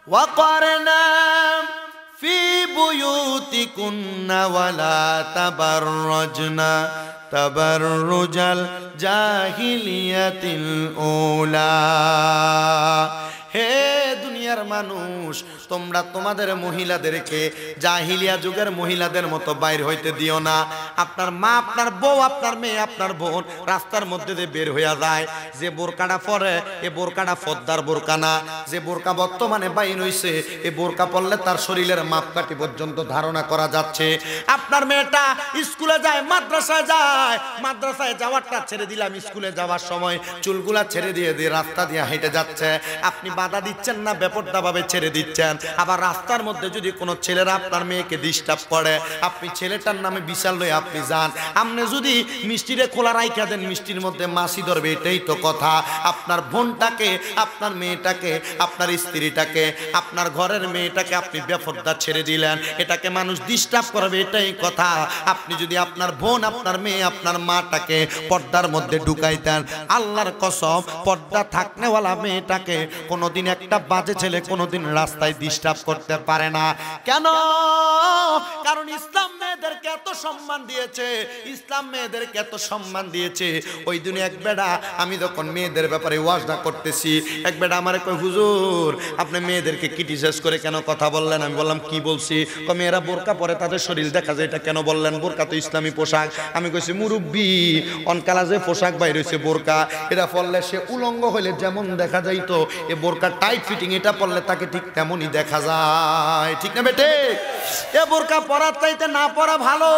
ওয়াকারনা ফি বুয়ুতিকুন্না ওয়ালা তাবাররাজনা তাবাররুজাল জাহিলিয়াতিল উলা। হে দুনিয়ার মানুষ, তোমরা তোমাদের মহিলাদেরকে জাহিলিয়া যুগের মহিলাদের মতো বাইর হইতে দিও না। আপনার মা, আপনার বউ, আপনার মেয়ে, আপনার বোন রাস্তার মধ্যে দিয়ে বের হইয়া যায়, যে বোরকাটা পরে এ বোরকাটা ফদ্দার বোরকা না। যে বোরকা বর্তমানে বাইর হইছে এ বোরকা পরলে তার শরীরের মাপকাঠি পর্যন্ত ধারণা করা যাচ্ছে। আপনার মেয়েটা স্কুলে যায়, মাদ্রাসায় যায়, মাদ্রাসায় যাওয়ারটা ছেড়ে দিলাম, স্কুলে যাওয়ার সময় চুলগুলা ছেড়ে দিয়ে রাস্তা দিয়ে হেঁটে যাচ্ছে, আপনি বাধা দিচ্ছেন না, বেপরদা ভাবে ছেড়ে দিচ্ছেন। আবার রাস্তার মধ্যে যদি কোনো ছেলেরা আপনার মেয়েকে ডিস্টার্ব করে, আপনি ছেলেটার নামে বিশাল লয়ে আপনি যান। আপনি যদি মিষ্টিরে খোলা রাইখা দেন, মিষ্টির মধ্যে মাছি ধরবে, এটাই তো কথা। আপনার বোনটাকে, আপনার মেয়েটাকে, আপনার স্ত্রীটাকে, আপনার ঘরের মেয়েটাকে আপনি বেপরদা ছেড়ে দিলেন, এটাকে মানুষ ডিস্টার্ব করবে, এটাই কথা। আপনি যদি আপনার বোন, আপনার মেয়ে, আপনার মাটাকে পর্দার মধ্যে ঢুকাইতেন, আল্লাহর কসম পর্দা থাকনেওয়ালা মেয়েটাকে কোনোদিন একটা বাজে ছেলে কোনোদিন রাস্তায় ডিস্টার্ব করতে পারে না। কেন? কারণ ইসলাম মেয়েদেরকে এত সম্মান দিয়েছে, ইসলাম মেয়েদেরকে এত সম্মান দিয়েছে। ওই দিনে এক বেড়া, আমি যখন মেয়েদের ব্যাপারে ওয়াজটা করতেছি, এক বেড়া আমারে কই, হুজুর আপনি মেয়েদেরকে ক্রিটিসাইজ করে কেন কথা বললেন? আমি বললাম কি বলছি? মেয়েরা বোরকা পরে তাদের শরীর দেখা যায়, এটা কেন বললেন? বোরকা তো ইসলামী পোশাক। আমি কইছি মুরব্বি, অনকালা যে পোশাক বাইর হইছে বোরকা, এটা পরলে সে উলঙ্গ হইলে যেমন দেখা যাইতো, এ বোরকা টাইট ফিটিং, এটা পরলে তাকে ঠিক তেমনই দেখা যায়। ঠিক না বেটে? এ বোরকা পরার চাইতে না পরা ভালো।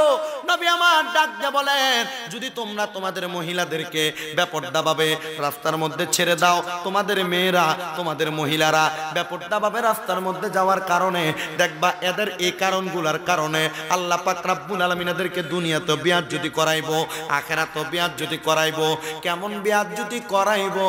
নবী আমার ডাক দিয়ে বলেন, যদি তোমরা তোমাদের মহিলাদেরকে বেপরদাভাবে রাস্তার মধ্যে ছেড়ে দাও, তোমাদের মেয়েরা, তোমাদের মহিলারা বেপরদাভাবে রাস্তার মধ্যে যাওয়ার কারণে দেখবা এদের এই কারণগুলোর কারণে আল্লাহ পাক রব্বুল আলামিন এদেরকে দুনিয়াতে বিয়াত যদি করাইবো, আখিরাতে বিয়াত যদি করাইবো। কেমন বিয়াত যদি করাইবো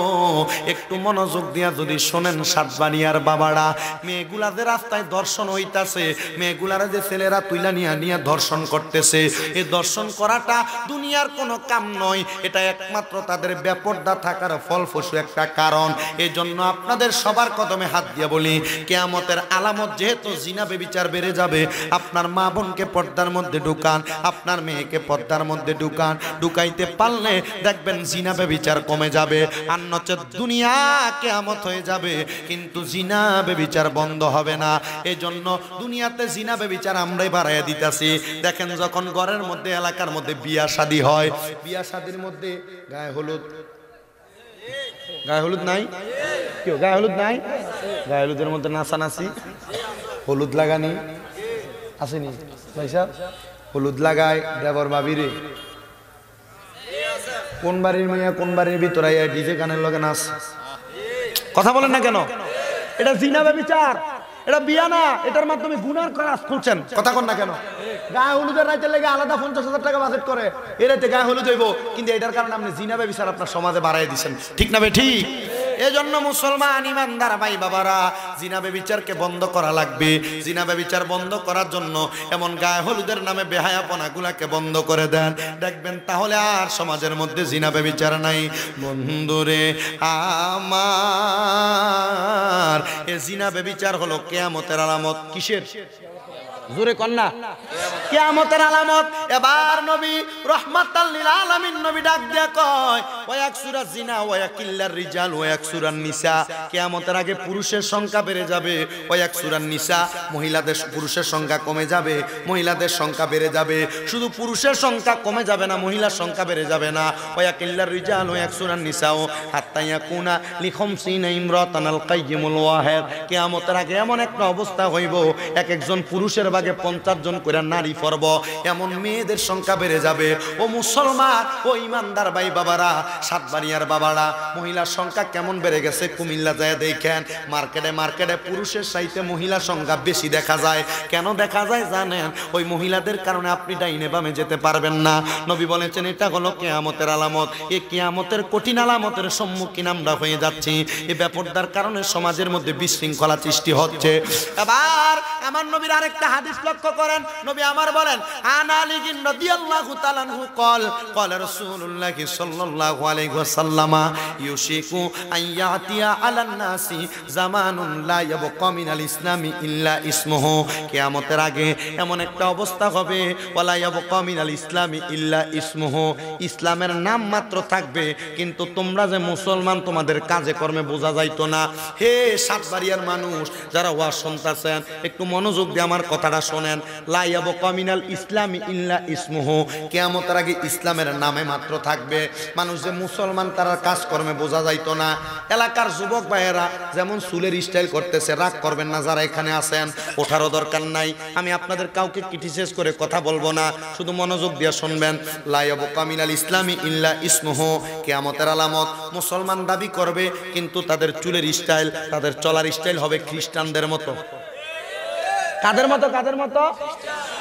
একটু মনোযোগ দিয়া যদি শোনেন সাতবাড়িয়ার বাবারা, মেয়েগুলাদের রাস্তায় দর্শন হইতাছে, মেয়েগুলারা যে ছেলেরা তুইলা নিয়া দর্শন করতেছে, এই দর্শন করাটা দুনিয়ার কোনো কাম নয়, এটা একমাত্র তাদের বেপরদা থাকার ফলপ্রসূ একটা কারণ। এই জন্য আপনাদের সবার কদমে হাত দিয়ে বলি, কিয়ামতের আলামত যেহেতু জিনা ব্যভিচার বেড়ে যাবে, আপনার মা বোনকে পর্দার মধ্যে ঢুকান, আপনার মেয়েকে পর্দার মধ্যে ঢুকান। ঢুকাইতে পারলে দেখবেন জিনা ব্যভিচার কমে যাবে, আর নচেত দুনিয়া কিয়ামত হয়ে যাবে কিন্তু জিনা ব্যভিচার বন্ধ হবে না। এই জন্য দুনিয়াতে জিনা ব্যভিচার আমরাই বাড়াইয়া দিতেছি। দেখেন যখন ঘরের মধ্যে, এলাকার মধ্যে বিয়া শাদী হয়, বিয়া শাদীর মধ্যে গায়ে হলুদ, গায়ে হলুদ নাই? কেউ গায়ে হলুদ নাই? গায়ে হলুদের মধ্যে নাচানাচি, হলুদ লাগানি আসেনি ভাই সাহেব? হলুদ লাগায় দেবর বাবিরে, কোন বাড়ির মেয়ে কোন বাড়ির ভিতরে ডিজে গানের লগে নাচ। কথা বলেন না কেন? এটা জিনা ব্যভিচার, এটা বিয়া না, এটার মাধ্যমে গুনার কাজ করছেন। কথা কন না কেন? গায়ে হলুদের রাইতে লেগে আলাদা 50,000 টাকা বাজেট করে, এর রাইতে গায়ে হলুদ হইব, কিন্তু এটার কারণে আপনি জিনা ব্যভিচার আপনার সমাজে বাড়াই দিচ্ছেন। ঠিক না বে ঠিক? এজন্য মুসলমান ইমানদার ভাই বাবারা, জিনা ব্যভিচারকে বন্ধ করা লাগবে। জিনা ব্যভিচার বন্ধ করার জন্য এমন গায়ে হলুদের নামে বেহায়াপনাগুলাকে বন্ধ করে দেন, দেখবেন তাহলে আর সমাজের মধ্যে জিনা ব্যভিচার নাই। বন্ধুরে আমার, এ জিনা ব্যভিচার হলো কিয়ামতের আলামত। কিসের? জোরে কন্যা, কিয়ামতের আলামত। এবার নবী রাহমাতাল লিল আলামিন নবী ডাক দিয়া কয়, ওয়া ইয়াকসুরা জিনা ওয়া ইয়াকিল্লার রিজাল ওয়া ইয়াকসুরান নিসা। কিয়ামতের আগে পুরুষের সংখ্যা বেড়ে যাবে, ওয়া ইয়াকসুরান নিসা, মহিলাদের, পুরুষের সংখ্যা কমে যাবে, মহিলাদের সংখ্যা বেড়ে যাবে। শুধু পুরুষের সংখ্যা কমে যাবে না, মহিলার সংখ্যা বেড়ে যাবে না। ওয়া ইয়াকিল্লার রিজাল ওয়া ইয়াকসুরান নিসাও হাত্তা ইয়াকুনা লিখামসিনা ইমরাতান আল কাইয়িমুল ওয়াহিদ। কিয়ামতের আগে এমন একটা অবস্থা হইব, এক একজন পুরুষের ভাগে 50 জন করে নারী পড়ব, এমন মেয়েদের সংখ্যা বেড়ে যাবে। ও মুসলমান, ও ইমানদার ভাই বাবারা, সাতবাড়িয়ার বাবারা, মহিলার সংখ্যা কেমন বেড়ে গেছে কুমিল্লা যায় দেখেন। মার্কেটে মার্কেটে পুরুষের চাইতে মহিলার সংখ্যা বেশি দেখা যায়। কেন দেখা যায় জানেন? ওই মহিলাদের কারণে আপনি ডাইনে বামে যেতে পারবেন না। নবী বলেছেন এটা হলো কিয়ামতের আলামত। এই কিয়ামতের কঠিন আলামতের সম্মুখীন আমরা হয়ে যাচ্ছি। এই ব্যাপারটার কারণে সমাজের মধ্যে বিশৃঙ্খলা সৃষ্টি হচ্ছে। এবার আমার নবীর আরেকটা হাদিস হাদিস লক্ষ্য করেন, নবী আমার বলেন, আন আলী রাদিয়াল্লাহু তাআলা আনহু قال قال رسول الله صلى الله عليه وسلم يوشك أن يأتي على الناس زمان لا يبقى من الإسلام إلا اسمه। কিয়ামতের আগে এমন একটা অবস্থা হবে, ওয়ালা ইয়াবকা মিনাল ইসলামি ইল্লা ইসমুহু, ইসলামের নাম মাত্র থাকবে কিন্তু তোমরা যে মুসলমান তোমাদের কাজে কর্মে বোঝা যাইতো না। হে সাতবাড়িয়ার মানুষ যারা ওয়াজ শুনতেছেন, একটু মনোযোগ দিয়ে আমার কথাটা শোনেন। লা ইয়াবকা মিনাল ইসলামি ইল্লা ইসমুহু, কিয়ামতের আগে ইসলামের নামে মাত্র থাকবে, মানুষ যে মুসলমান তারা কাজ কর্মে বোঝা যাইতো না। এলাকার যুবক ভাইয়েরা যেমন চুলের স্টাইল করতেছে, রাগ করবেন না যারা এখানে আছেন, ওঠারও দরকার নাই। আমি আপনাদের কাউকে ক্রিটিসাইজ করে কথা বলবো না, শুধু মনোযোগ দিয়ে শুনবেন। লা ইয়াবকা মিনাল ইসলামি ইল্লা ইসমুহু, কিয়ামতের আলামত মুসলমান দাবি করবে কিন্তু তাদের চুলের স্টাইল, তাদের চলার স্টাইল হবে খ্রিস্টানদের মতো। কাদের মতো? কাদের মতো?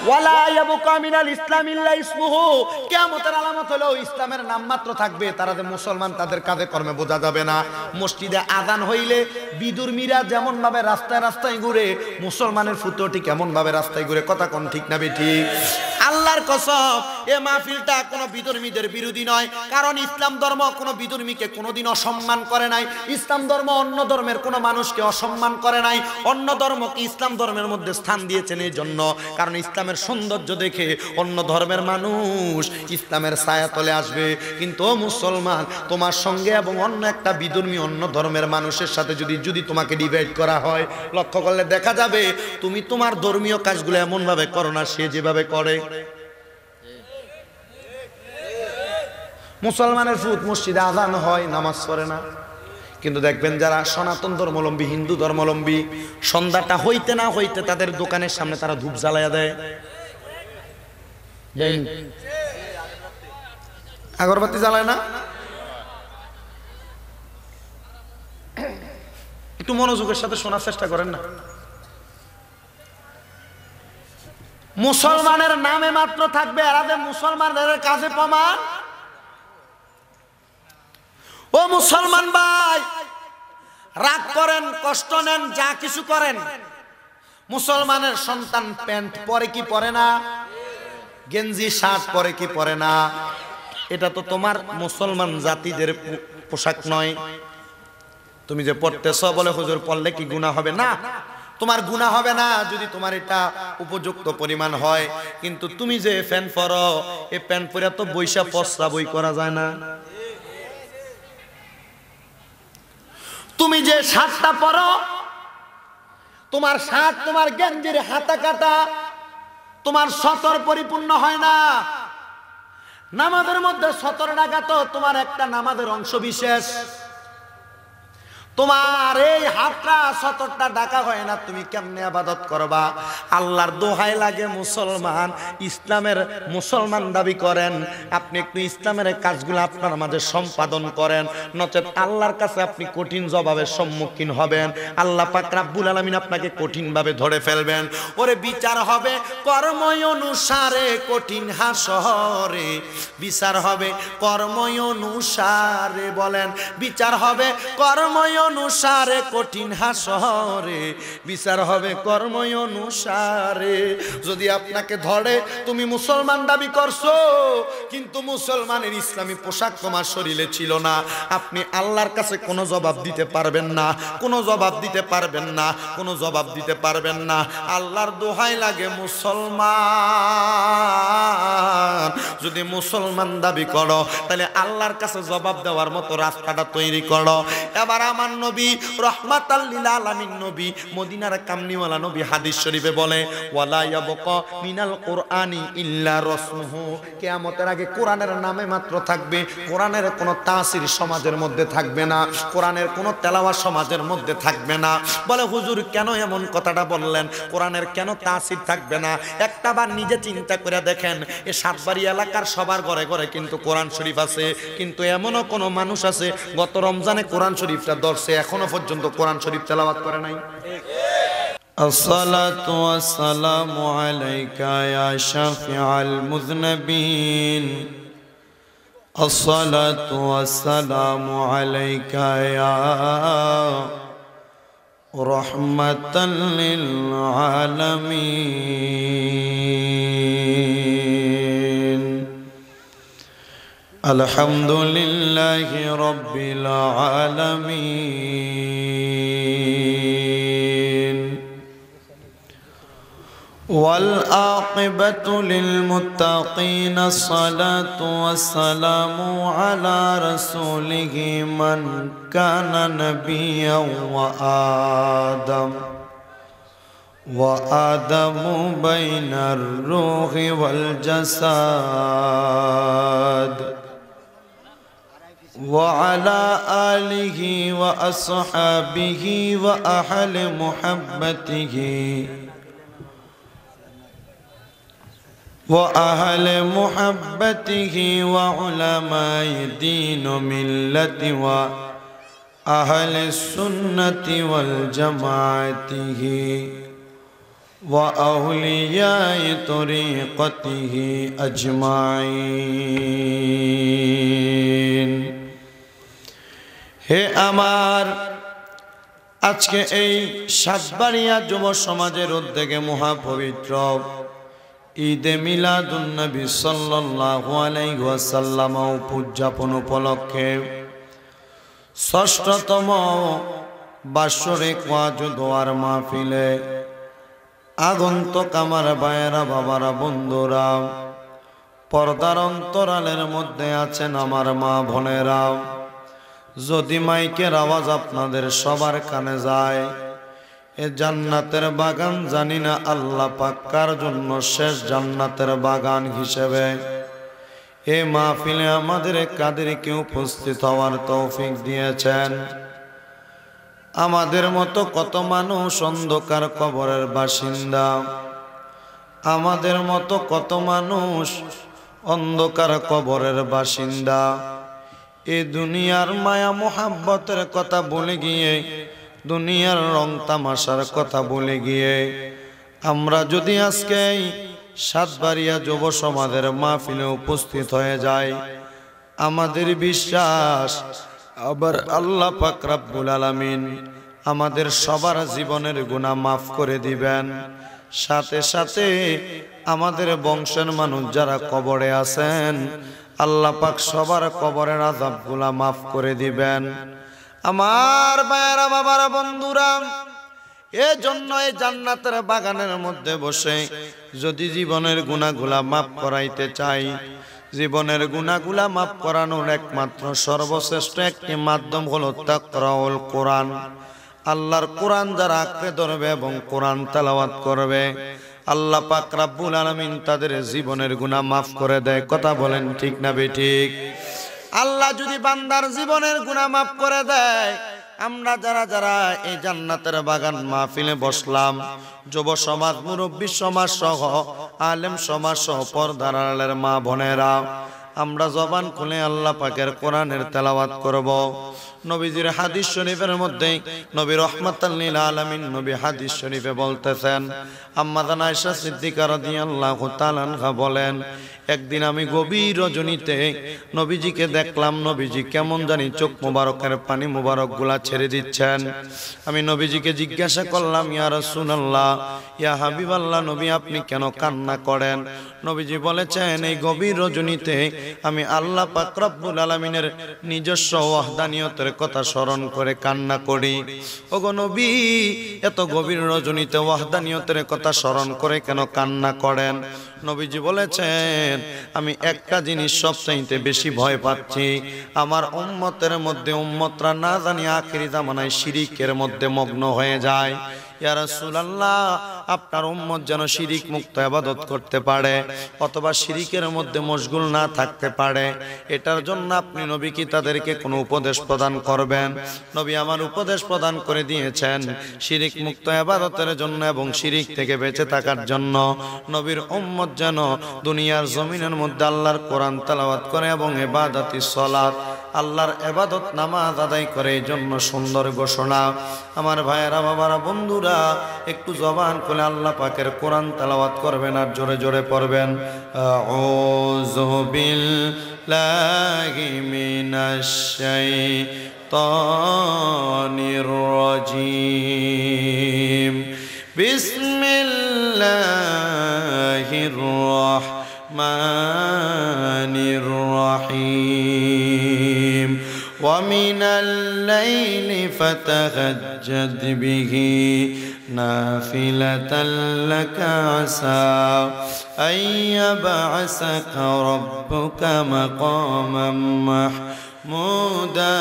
ওয়ালা ইয়াবকা মিনাল ইসলামি ইল্লা ইসমুহু, কিয়ামতের আলামত হলো ইসলামের নাম মাত্র থাকবে, তারা যে মুসলমান তাদের কাজে কর্মে বোঝা যাবে না। মসজিদে আযান হইলে বিদুর্মীরা যেমন ভাবে রাস্তায় রাস্তায় ঘুরে, মুসলমানের ফুটোটি কেমন ভাবে রাস্তায় ঘুরে, কথা কোন ঠিক না বেঠিক? আল্লাহর কসম, এই মাহফিলটা কোনো বিধর্মীদের বিরোধী নয়, কারণ ইসলাম ধর্ম কোনো বিধর্মীকে কোনোদিন অসম্মান করে নাই। ইসলাম ধর্ম অন্য ধর্মের কোনো মানুষকে অসম্মান করে নাই। অন্য ধর্মকে ইসলাম ধর্মের মধ্যে স্থান দিয়েছেন এই জন্য, কারণ ইসলামের সৌন্দর্য দেখে অন্য ধর্মের মানুষ ইসলামের ছায়াতলে আসবে। কিন্তু ও মুসলমান, তোমার সঙ্গে এবং অন্য একটা বিধর্মী অন্য ধর্মের মানুষের সাথে যদি তোমাকে ডিভাইড করা হয়, লক্ষ্য করলে দেখা যাবে তুমি তোমার ধর্মীয় কাজগুলো এমনভাবে করো না সে যেভাবে করে। মুসলমানের ফুট মসজিদে আযান হয়, নামাজ পড়ে না, কিন্তু দেখবেন যারা সনাতন ধর্মাবলম্বী, হিন্দু ধর্মাবলম্বী, সন্ধ্যাটা হইতে না হইতে তাদের দোকানের সামনে তারা ধূপ জ্বালায়া দেয়, আগরবাতি জ্বালায় না। একটু মনোযোগের সাথে শোনার চেষ্টা করেন না। মুসলমানের নামে মাত্র থাকবে, এরা যে মুসলমানদের কাজে প্রমাণ। ও মুসলমান ভাই, রাগ করেন, কষ্ট নেন, যা কিছু করেন, মুসলমানের সন্তান প্যান্ট পরে কি পরে না, গেঞ্জি শার্ট পরে কি পরে না? এটা তো তোমার মুসলমান জাতিদের পোশাক নয়। তুমি যে পড়তেছ বলে হুজুর পড়লে কি গুনাহ হবে? না, তোমার গুনাহ হবে না যদি তোমার এটা উপযুক্ত পরিমাণ হয়। কিন্তু তুমি যে প্যান্ট পরো, এই প্যান্ট পরে তো বৈশা পচা বই করা যায় না। তুমি যে শার্টটা পরো, তোমার শার্ট, তোমার গেঞ্জির হাতা কাটা, তোমার সতর পরিপূর্ণ হয় না। নামাজের মধ্যে সতর ডাকা তো তোমার একটা নামাজের অংশ বিশেষ। তোমার এই হাতটা সতরটা ডাকা হয় না, তুমি কেমনে ইবাদত করবা? আল্লাহর দোহাই লাগে মুসলমান, ইসলামের মুসলমান দাবি করেন, আপনি একটু ইসলামের কাজগুলো আপনার মাঝে সম্পাদন করেন, নচেত আল্লাহর কাছে আপনি কঠিন জবাবের সম্মুখীন হবেন। আল্লাহ পাক রব্বুল আলামিন আপনাকে কঠিন ভাবে ধরে ফেলবেন। ওরে বিচার হবে কর্ম অনুসারে, কঠিন হাসরে বিচার হবে কর্ম অনুসারে। বলেন, বিচার হবে কর্ম অনুসারে, কঠিন হাসরে বিচার হবে কর্ম অনুসারে। যদি আপনাকে ধরে, তুমি মুসলমান দাবি করছো কিন্তু মুসলমানের ইসলামী পোশাক তোমার শরীরে ছিল না, আপনি আল্লাহর কাছে কোনো জবাব দিতে পারবেন না, কোনো জবাব দিতে পারবেন না, কোনো জবাব দিতে পারবেন না। আল্লাহর দোহাই লাগে মুসলমান, যদি মুসলমান দাবি করো তাহলে আল্লাহর কাছে জবাব দেওয়ার মতো রাস্তাটা তৈরি করো। এবার আমার নবী রাহমাতাল লিল আলামিন নবী, মদিনার কামলিওয়ালা নবী হাদিস শরীফে বলে, ওয়ালা ইয়াবকা মিনাল কুরআনি ইল্লা রাসমুহু, কিয়ামতের আগে কোরআনের নামে মাত্র থাকবে, কোরআনের কোনো তাসির সমাজের মধ্যে থাকবে না, কোরআনের কোনো তেলাওয়াত সমাজের মধ্যে থাকবে না। বলে হুজুর কেন এমন কথাটা বললেন, কোরআনের কেন তাসির থাকবে না? একটাবার নিজে চিন্তা করে দেখেন, এই সাতবাড়ি এলাকার সবার ঘরে ঘরে কিন্তু কোরআন শরীফ আছে, কিন্তু এমনও কোনো মানুষ আছে গত রমজানে কোরআন শরীফটা ধরছে, এখনো পর্যন্ত কোরআন শরীফ তেলাওয়াত করে নাই। الصلاة والسلام عليك يا شفيع المذنبين، الصلاة والسلام عليك يا رحمة للعالمين الحمد لله رب العالمين والعاقبة للمتقين الصلاة والسلام على رسوله من كان نبيا وآدم بين الروح والجسد وعلى آله وأصحابه وأهل محبته وعلماء دين ملة وأهل السنة والجماعته وأولياء طريقته أجمعين হে আমার আজকে এই সাতবাড়িয়া যুব সমাজের উদ্যোগে মহাপবিত্র ঈদে মিলাদুন নবী সাল্লাল্লাহু আলাইহি ওয়াসাল্লাম উদযাপন উপলক্ষে ষষ্ঠতম বাৎসরিক ওয়াজ দোয়ার মাহফিলে আগন্তুক আমার ভাইয়েরা বাবারা বন্ধুরা পর্দার অন্তরালের মধ্যে আছেন আমার মা বোনেরা যদি মাইকের আওয়াজ আপনাদের সবার কানে যায় এ জান্নাতের বাগান জানি না আল্লাহ পাক কার জন্য শেষ জান্নাতের বাগান হিসেবে এ মাহফিলে আমাদের কাদেরকে উপস্থিত হওয়ার তৌফিক দিয়েছেন। আমাদের মতো কত মানুষ অন্ধকার কবরের বাসিন্দা, আমাদের মতো কত মানুষ অন্ধকার কবরের বাসিন্দা। এ দুনিয়ার মায়া মোহাব্বতের কথা বলে গিয়ে, দুনিয়ার রং তামাশার কথা বলে গিয়ে আমরা যদি আজকে সাতবাড়িয়া যুব সমাজের মাহফিলে উপস্থিত হয়ে যাই, আমাদের বিশ্বাস আবার আল্লাহ পাক রব্বুল আলামিন আমাদের সবার জীবনের গুনাহ মাফ করে দিবেন। সাথে সাথে আমাদের বংশের মানুষ যারা কবরে আছেন আল্লাহ পাক সবার কবরের আযাবগুলা মাফ করে দিবেন। আমার ভাইয়েরা বাবারা বন্ধুরা, এজন্য এই জান্নাতের বাগানের মধ্যে বসে যদি জীবনের গুনাহগুলা মাফ করাইতে চাই, জীবনের গুনাহগুলা মাফ করানোর একমাত্র সর্বশ্রেষ্ঠ একটি মাধ্যম হলো তাকরাউল কোরআন। আল্লাহর কোরআন যারা আঁকড়ে ধরবে এবং কোরআন তেলাওয়াত করবে, আল্লাহ পাক রব্বুল আলামিন তাদের জীবনের গুনাহ মাফ করে দেয়। কথা বলেন ঠিক না বেঠিক? আল্লাহ যদি বান্দার জীবনের গুনাহ মাফ করে দেয়, আমরা যারা যারা এই জান্নাতের বাগান মাহফিলে বসলাম, যুব সমাজ, মুরব্বী সমাজ সহ আলেম সমাজ সহ পর্দার আড়ালের মা বোনেরা, আমরা জবান খুলে আল্লাহ পাকের কোরআনের তেলাওয়াত করব। নবীজির হাদিস শরীফের মধ্যে নবী রাহমাতাল লিল আলামিন নবী হাদিস শরীফে বলতেছেন, আম্মা জান আয়েশা সিদ্দিকা রাদিয়াল্লাহু তাআলা আনহা বলেন, একদিন আমি গভীর রজনীতে নবীজিকে দেখলাম, নবীজি কেমন জানি চোখ মুবারকের পানি মুবারক গুলা ছেড়ে দিচ্ছেন। আমি নবীজিকে জিজ্ঞাসা করলাম, ইয়া রাসূলুল্লাহ, ইয়া হাবিবাল্লাহ, নবী আপনি কেন কান্না করেন? নবীজি বলেছেন, এই গভীর রজনীতে আমি আল্লাহ পাক রব্বুল আলামিনের নিজস্ব ওয়াহদানিয়তের কথা স্মরণ করে কান্না করি। ওগো নবী, এত গভীর রজনীতে ওয়াহদানিয়তের কথা স্মরণ করে কেন কান্না করেন? নবীজি বলেছেন, আমি একটা জিনিস সবচাইতে বেশি ভয় পাচ্ছি, আমার উম্মতের মধ্যে উম্মতরা না জানি আখিরি জামানায় শিরিকের মধ্যে মগ্ন হয়ে যায়। ইয়া রাসূলুল্লাহ, আপনার উম্মত যেন শিরিক মুক্ত ইবাদত করতে পারে অথবা শিরিকের মধ্যে মশগুল না থাকতে পারে, এটার জন্য আপনি নবী কি তাদেরকে কোনো উপদেশ প্রদান করবেন? নবী আমার উপদেশ প্রদান করে দিয়েছেন, শিরিক মুক্ত ইবাদতের জন্য এবং শিরিক থেকে বেঁচে থাকার জন্য নবীর উম্মত যেন দুনিয়ার জমিনের মধ্যে আল্লাহর কোরআন তেলাওয়াত করে এবং ইবাদতি সালাত, আল্লাহর ইবাদত নামাজ আদায় করে। এই জন্য সুন্দর ঘোষণা। আমার ভাইয়েরা বাবারা বন্ধুরা, একটু জবান খুলে আল্লাহ পাকের কোরআন তেলাওয়াত করবেন আর জোরে জোরে পড়বেন, আউযু বিল্লাহি মিনাশ শাইতানির শাইতানির রাজিম বিসমিল্লাহির রাহমানির রাহিম ওয়া মিনাল লাইলি ফাতাহাজ্জাদ বিহি নাফিলাতাল লাকা আসা আন ইয়াবআসাকা রাব্বুকা মাকামান মাহমুদা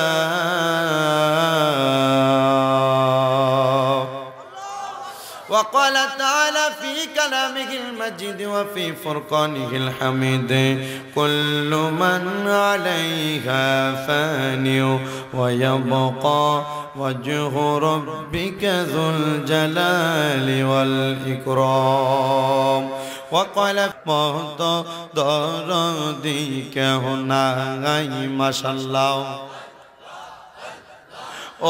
وقال تعالى في كلامه المجيد وفي فرقانه الحميد كل من عليها فان ويبقى وجه ربك ذو الجلال والإكرام وقال موت دردك هنا ما شاء الله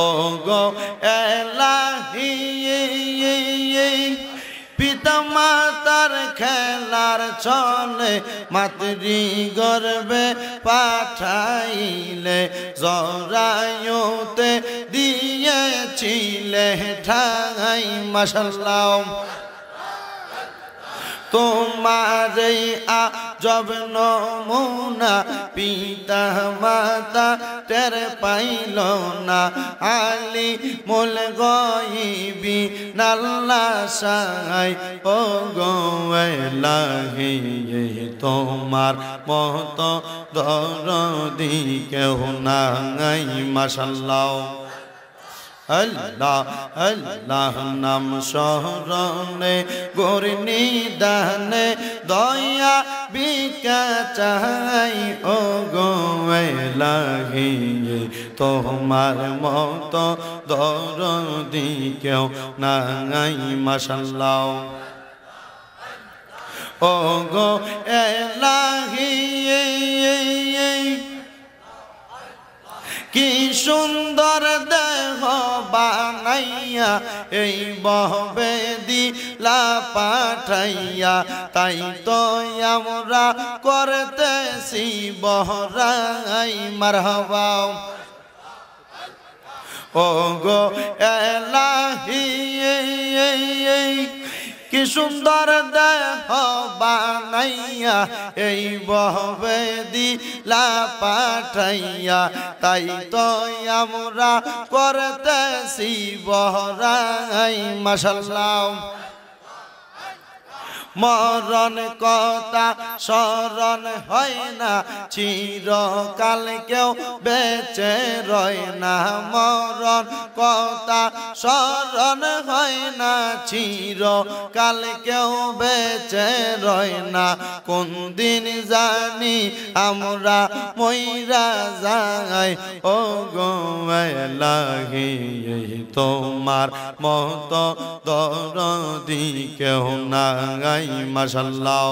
ওগো এলাহি পিতা মাতার খেলার চলে মাতৃ গর্ভে পাঠাইলে জরায়ুতে দিয়েছিলে ঠাই মাশাআল্লাহ তোমার আজব নমুনা পিতা মাতা টের পাইল না আলী মুল গায়বি নাল্লা সাই ও গো এলাহি তোমার মত দরদি কেউ নাই মাশাআল্লাহ আল্লাহ আল্লাহ নাম শরণে গরনি দানে দয়া বিকা চাই ও গো এলাহি তোমার মত দরদি কেউ নাই মাশাআল্লাহ ও গো এলাহি কি সুন্দর দেহ বানাইয়া এই বহবে দিলা পাঠাইয়া তাই তো আমরা করতেছি বহরাই মারহাবা ও গো এলাহি কি সুন্দর দেহ বানাইয়া এই বহবে দিলা পাঠাইয়া তাই তো আমরা করতেছি বহরাই মাশাআল্লাহ মরণ কথা স্মরণ হয় না চিরকাল কেউ বেঁচে রয় না মরণ কথা স্মরণ হয় না চিরকাল কেউ বেঁচে রয় না কোন দিন জানি আমরা মইরা যাই ও গো এলাহি তোমার মত দরদি কেউ নাই মাশাআল্লাহ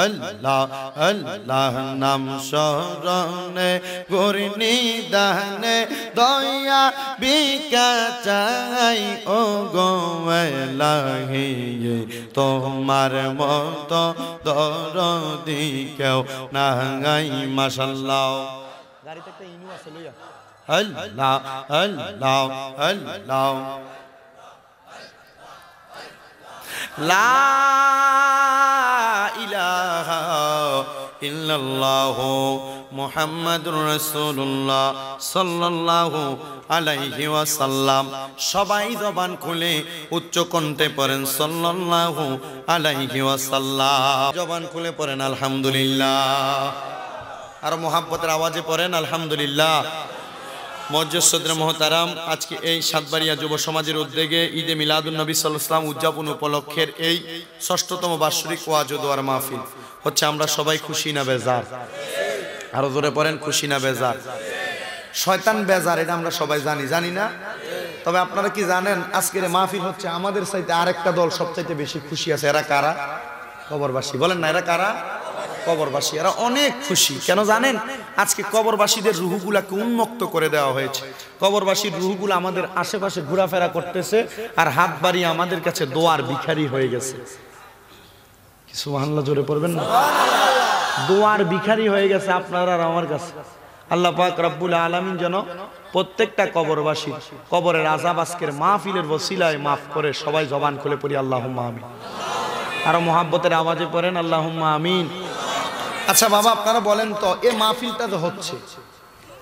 আল্লাহ আল্লাহ নাম শরণে গরনি দানে দয়া বিকা চাই ও গো এলাহি তোমার মত দরদি কেউ নাই মাশাআল্লাহ গাড়িতে একটা ইনু আছে লইয়া আল্লাহ আল্লাহ আল্লাহ লা ইলাহা ইল্লাল্লাহু মুহাম্মাদুর রাসূলুল্লাহ সাল্লাল্লাহু আলাইহি ওয়াসাল্লাম সবাই জবান খুলে উচ্চ কণ্ঠে পড়েন সাল্লাল্লাহু আলাইহি ওয়াসাল্লাম জবান খুলে পড়েন আলহামদুলিল্লাহ আর মুহাব্বতের আওয়াজে পড়েন আলহামদুলিল্লাহ মজ্জসদরে মোহতারাম আজকে এই সাতবাড়িয়া যুব সমাজের উদ্যোগে ঈদে মিলাদুন নবী সাল্লাল্লাহু আলাইহি ওয়াসাল্লাম উদযাপন উপলক্ষের এই ৬ষ্ঠতম বার্ষিক ওয়াজ ও দোয়ার মাহফিল হচ্ছে আমরা সবাই খুশি না বেজার আরো জোরে পড়েন খুশি না বেজার শয়তান বেজার এটা আমরা সবাই জানি না তবে আপনারা কি জানেন আজকের মাহফিল হচ্ছে আমাদের চাইতে আরেকটা দল সবচাইতে বেশি খুশি আছে এরা কারা কবরবাসী বলেন না এরা কারা কবরবাসী এরা অনেক খুশি কেন জানেন আজকে কবরবাসীদের রূহগুলাকে উন্মুক্ত করে দেওয়া হয়েছে কবরবাসীর রূহগুলো আমাদের আশেপাশে ঘোরাফেরা করতেছে আর হাত বাড়িয়ে আমাদের কাছে দোয়ার ভিখারি হয়ে গেছে সুবহানাল্লাহ জোরে পড়বেন না দোয়ার ভিখারি হয়ে গেছে আপনার আর আমার কাছে আল্লাহ পাক রব্বুল আলামিন যেন প্রত্যেকটা কবরবাসী কবরের আযাব আজকের মাহফিলের ওসিলায় মাফ করে। সবাই জবান খুলে পড়ি আল্লাহুম্মা আমিন। আরো মুহাব্বতের আওয়াজে পড়েন আল্লাহুম্মা আমিন। আচ্ছা বাবা, আপনারা বলেন তো, এই মাহফিলটা যে হচ্ছে,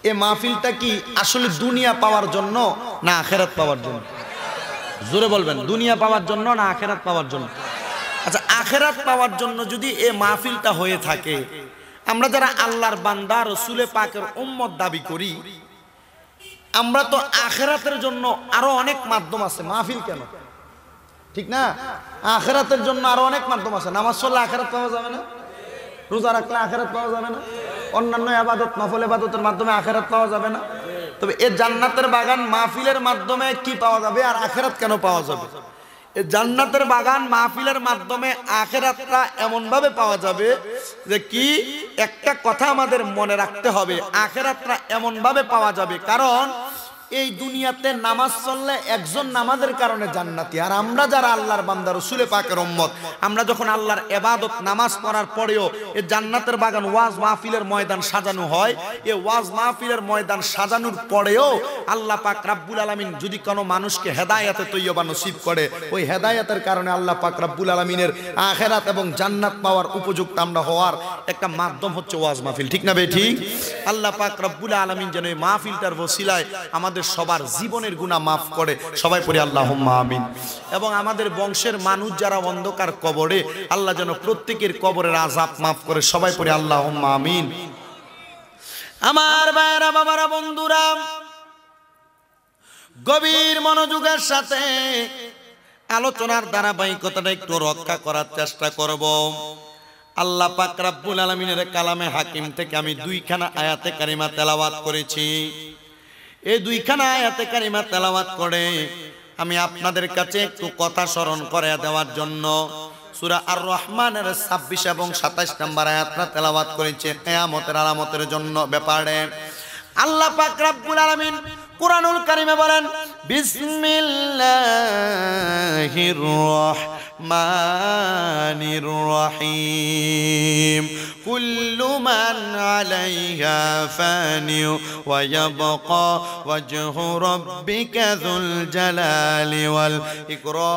এই মাহফিলটা কি আসলে দুনিয়া পাওয়ার জন্য না আখিরাত পাওয়ার জন্য? জোরে বলবেন, দুনিয়া পাওয়ার জন্য না আখিরাত পাওয়ার জন্য? আচ্ছা, আখিরাত পাওয়ার জন্য যদি এই মাহফিলটা হয়ে থাকে, আমরা যারা আল্লাহর বান্দা রাসূলে পাকের উম্মত দাবি করি, আমরা তো আখিরাতের জন্য আরো অনেক মাধ্যম আছে। মাহফিল কেন, ঠিক না? আখিরাতের জন্য আরো অনেক মাধ্যম আছে। নামাজ পড়লে আখিরাত পাওয়া যাবে না? রোজা রাখলে আখিরাত পাওয়া যাবে না? অন্যান্য ইবাদত, নফল ইবাদতের মাধ্যমে আখিরাত পাওয়া যাবে না? তবে এই জান্নাতের বাগান মাহফিলের মাধ্যমে কি পাওয়া যাবে আর আখিরাত কেন পাওয়া যাবে? এই জান্নাতের বাগান মাহফিলের মাধ্যমে আখিরাতটা এমন ভাবে পাওয়া যাবে যে কি, একটা কথা আমাদের মনে রাখতে হবে, আখিরাতটা এমন ভাবে পাওয়া যাবে, কারণ এই দুনিয়াতে নামাজ চললে একজন নামাজের কারণে জান্নাতি, আর আমরা যারা আল্লাহর বান্দা রাসূলে পাকের উম্মত, আমরা যখন আল্লাহর ইবাদত নামাজ পড়ার পরেও এই জান্নাতের বাগান ওয়াজ মাহফিলের ময়দান সাজানো হয়, এই ওয়াজ মাহফিলের ময়দান সাজানোর পরেও আল্লাহ পাক রব্বুল আলামিন যদি কোনো মানুষকে হেদায়েতে তৈয়বা নসিব করে, ওই হেদায়েতের কারণে আল্লাহ পাক রব্বুল আলামিনের আখিরাত এবং জান্নাত পাওয়ার উপযুক্ত আমরা হওয়ার একটা মাধ্যম হচ্ছে ওয়াজ মাহফিল, ঠিক না বে ঠিক? আল্লাহ পাক রব্বুল আলামিন যেন এই মাহফিলটার ওসিলায় আমাদের সবার জীবনের গুনাহ মাফ করে। সবাই পড়ি আল্লাহুম্মা আমিন। এবং আমাদের বংশের মানুষ যারা অন্ধকার কবরে, আল্লাহ যেন প্রত্যেকের কবরের আযাব মাফ করে। সবাই পড়ি আল্লাহুম্মা আমিন। আমার ভাইরা, বাবারা, বন্ধুরা, গভীর মনোযোগের সাথে আলোচনার ধারাবাহিকতাটা একটু রক্ষা করার চেষ্টা করব। আল্লাহ পাক রব্বুল আলামিনের কালামে হাকিম থেকে আমি দুইখানা আয়াতে কারিমা তেলাওয়াত করেছি। এই দুইখানা আয়াতে কারিমা তেলাওয়াত করে আমি আপনাদের কাছে একটু কথা স্মরণ করে দেওয়ার জন্য সূরা আর রহমানের 26 এবং 27 নম্বর আয়াতটা তেলাওয়াত করেছে কিয়ামতের আলামতের জন্য ব্যাপারে। আল্লাহ পাক রব্বুল আলামিন কুরআনুল কারীমে বলেন, বিসমিল্লাহির রহমানির রহিম, কুল্লু মান আলাইহা ফানি ওয়া ইয়াবকা ওয়াজহু রাব্বিকা যুল জালালি ওয়াল ইকরাম।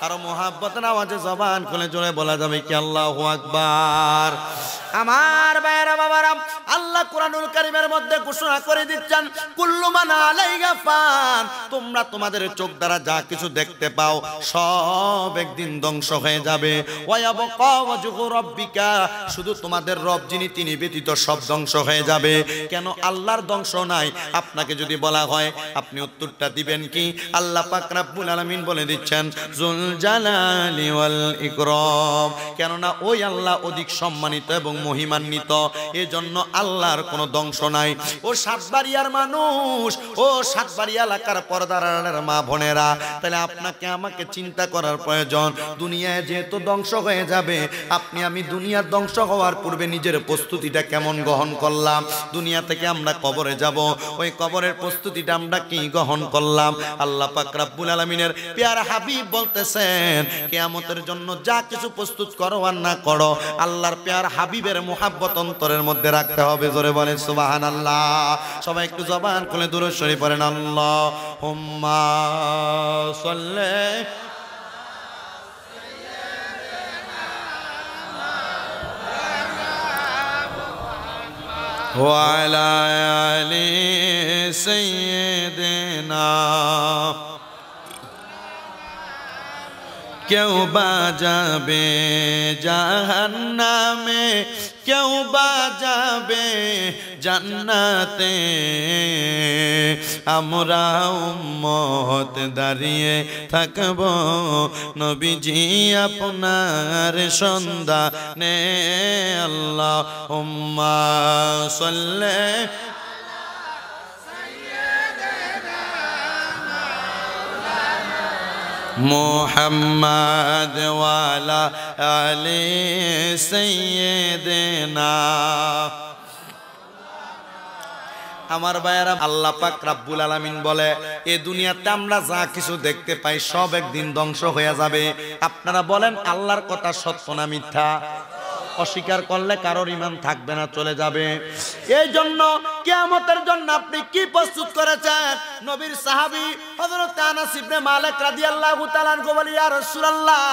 আর মুহাব্বতের আওয়াজে জবান খুলে জোরে বলা যাবে কি আল্লাহু আকবার। আমার ভাইরা, বাবারা, আল্লাহ কুরআনুল কারীমের মধ্যে ঘোষণা করে দিচ্ছেন, কুল্লু মান আলাইহা ফান, তোমরা তোমাদের চোখ দ্বারা যা কিছু দেখতে পাও সব একদিন ধ্বংস হয়ে যাবে। ওয়া ইয়াবকা ওয়াজহু রাব্বিকা, শুধু তোমাদের রব যিনি তিনি ব্যতীত সব ধ্বংস হয়ে যাবে। কেন আল্লাহর ধ্বংস নাই? আপনাকে যদি বলা হয় আপনি উত্তরটা দিবেন কি? আল্লাহ পাক রব্বুল আলামিন বলে দিচ্ছেন, যুল জালালি ওয়াল ইকরাম, কেননা ওই আল্লাহ অধিক সম্মানিত এবং মহিমান্বিত, এজন্য আল্লাহর কোনো ধ্বংস নাই। ও সাতবাড়িয়ার মানুষ, ও সাতবাড়িয়া এলাকার পর্দার মা বোনেরা, তাহলে আপনাকে আমাকে চিন্তা করার প্রয়োজন, দুনিয়ায় যেহেতু ধ্বংস হয়ে যাবে, আপনি আমি দুনিয়ার ধ্বংস হওয়ার পূর্বে নিজের প্রস্তুতিটা কেমন গ্রহণ করলাম? দুনিয়া থেকে আমরা কবরে যাব, ওই কবরের প্রস্তুতিটা আমরা কি গ্রহণ করলাম? আল্লাহ পাক রব্বুল আলামিনের প্যারা হাবিব বলতেছেন, কিয়ামতের জন্য যা কিছু প্রস্তুত করো আর না করো, আল্লাহর প্যারা হাবিবের মুহাব্বত অন্তরের মধ্যে রাখতে হবে। জোরে বলেন সুবহানাল্লাহ। সবাই একটু জবান খুলে দুরূদ শরীফ পড়েন, আল্লাহুম্মা সাল্লি ওয়া আলা আলি সাইয়্যিদিনা। কেউ বাজাবে জাহান্নামে, কেউ বাজাবে জান্নাতে, আমরা উম্মত দাঁড়িয়ে থাকব নবীজি আপনার সন্ধানে। আল্লাহুম্মা সাল্লি মুহাম্মাদ ওয়ালা আলি সাইয়্যিদিনা। আমার ভাইয়েরা, আল্লাহ পাক রব্বুল আলামিন বলে এই দুনিয়াতে আমরা যা কিছু দেখতে পাই সব একদিন ধ্বংস হয়ে যাবে। আপনারা বলেন আল্লাহর কথা সত্য না মিথ্যা? অস্বীকার করলে কারোর ঈমান থাকবে না, চলে যাবে। এই জন্য কিয়ামতের জন্য আপনি কি প্রস্তুত করেছেন? নবীর সাহাবী হযরত আনাস ইবনে মালিক রাদিয়াল্লাহু তাআলা আনহু বলে, ইয়া রাসূলুল্লাহ,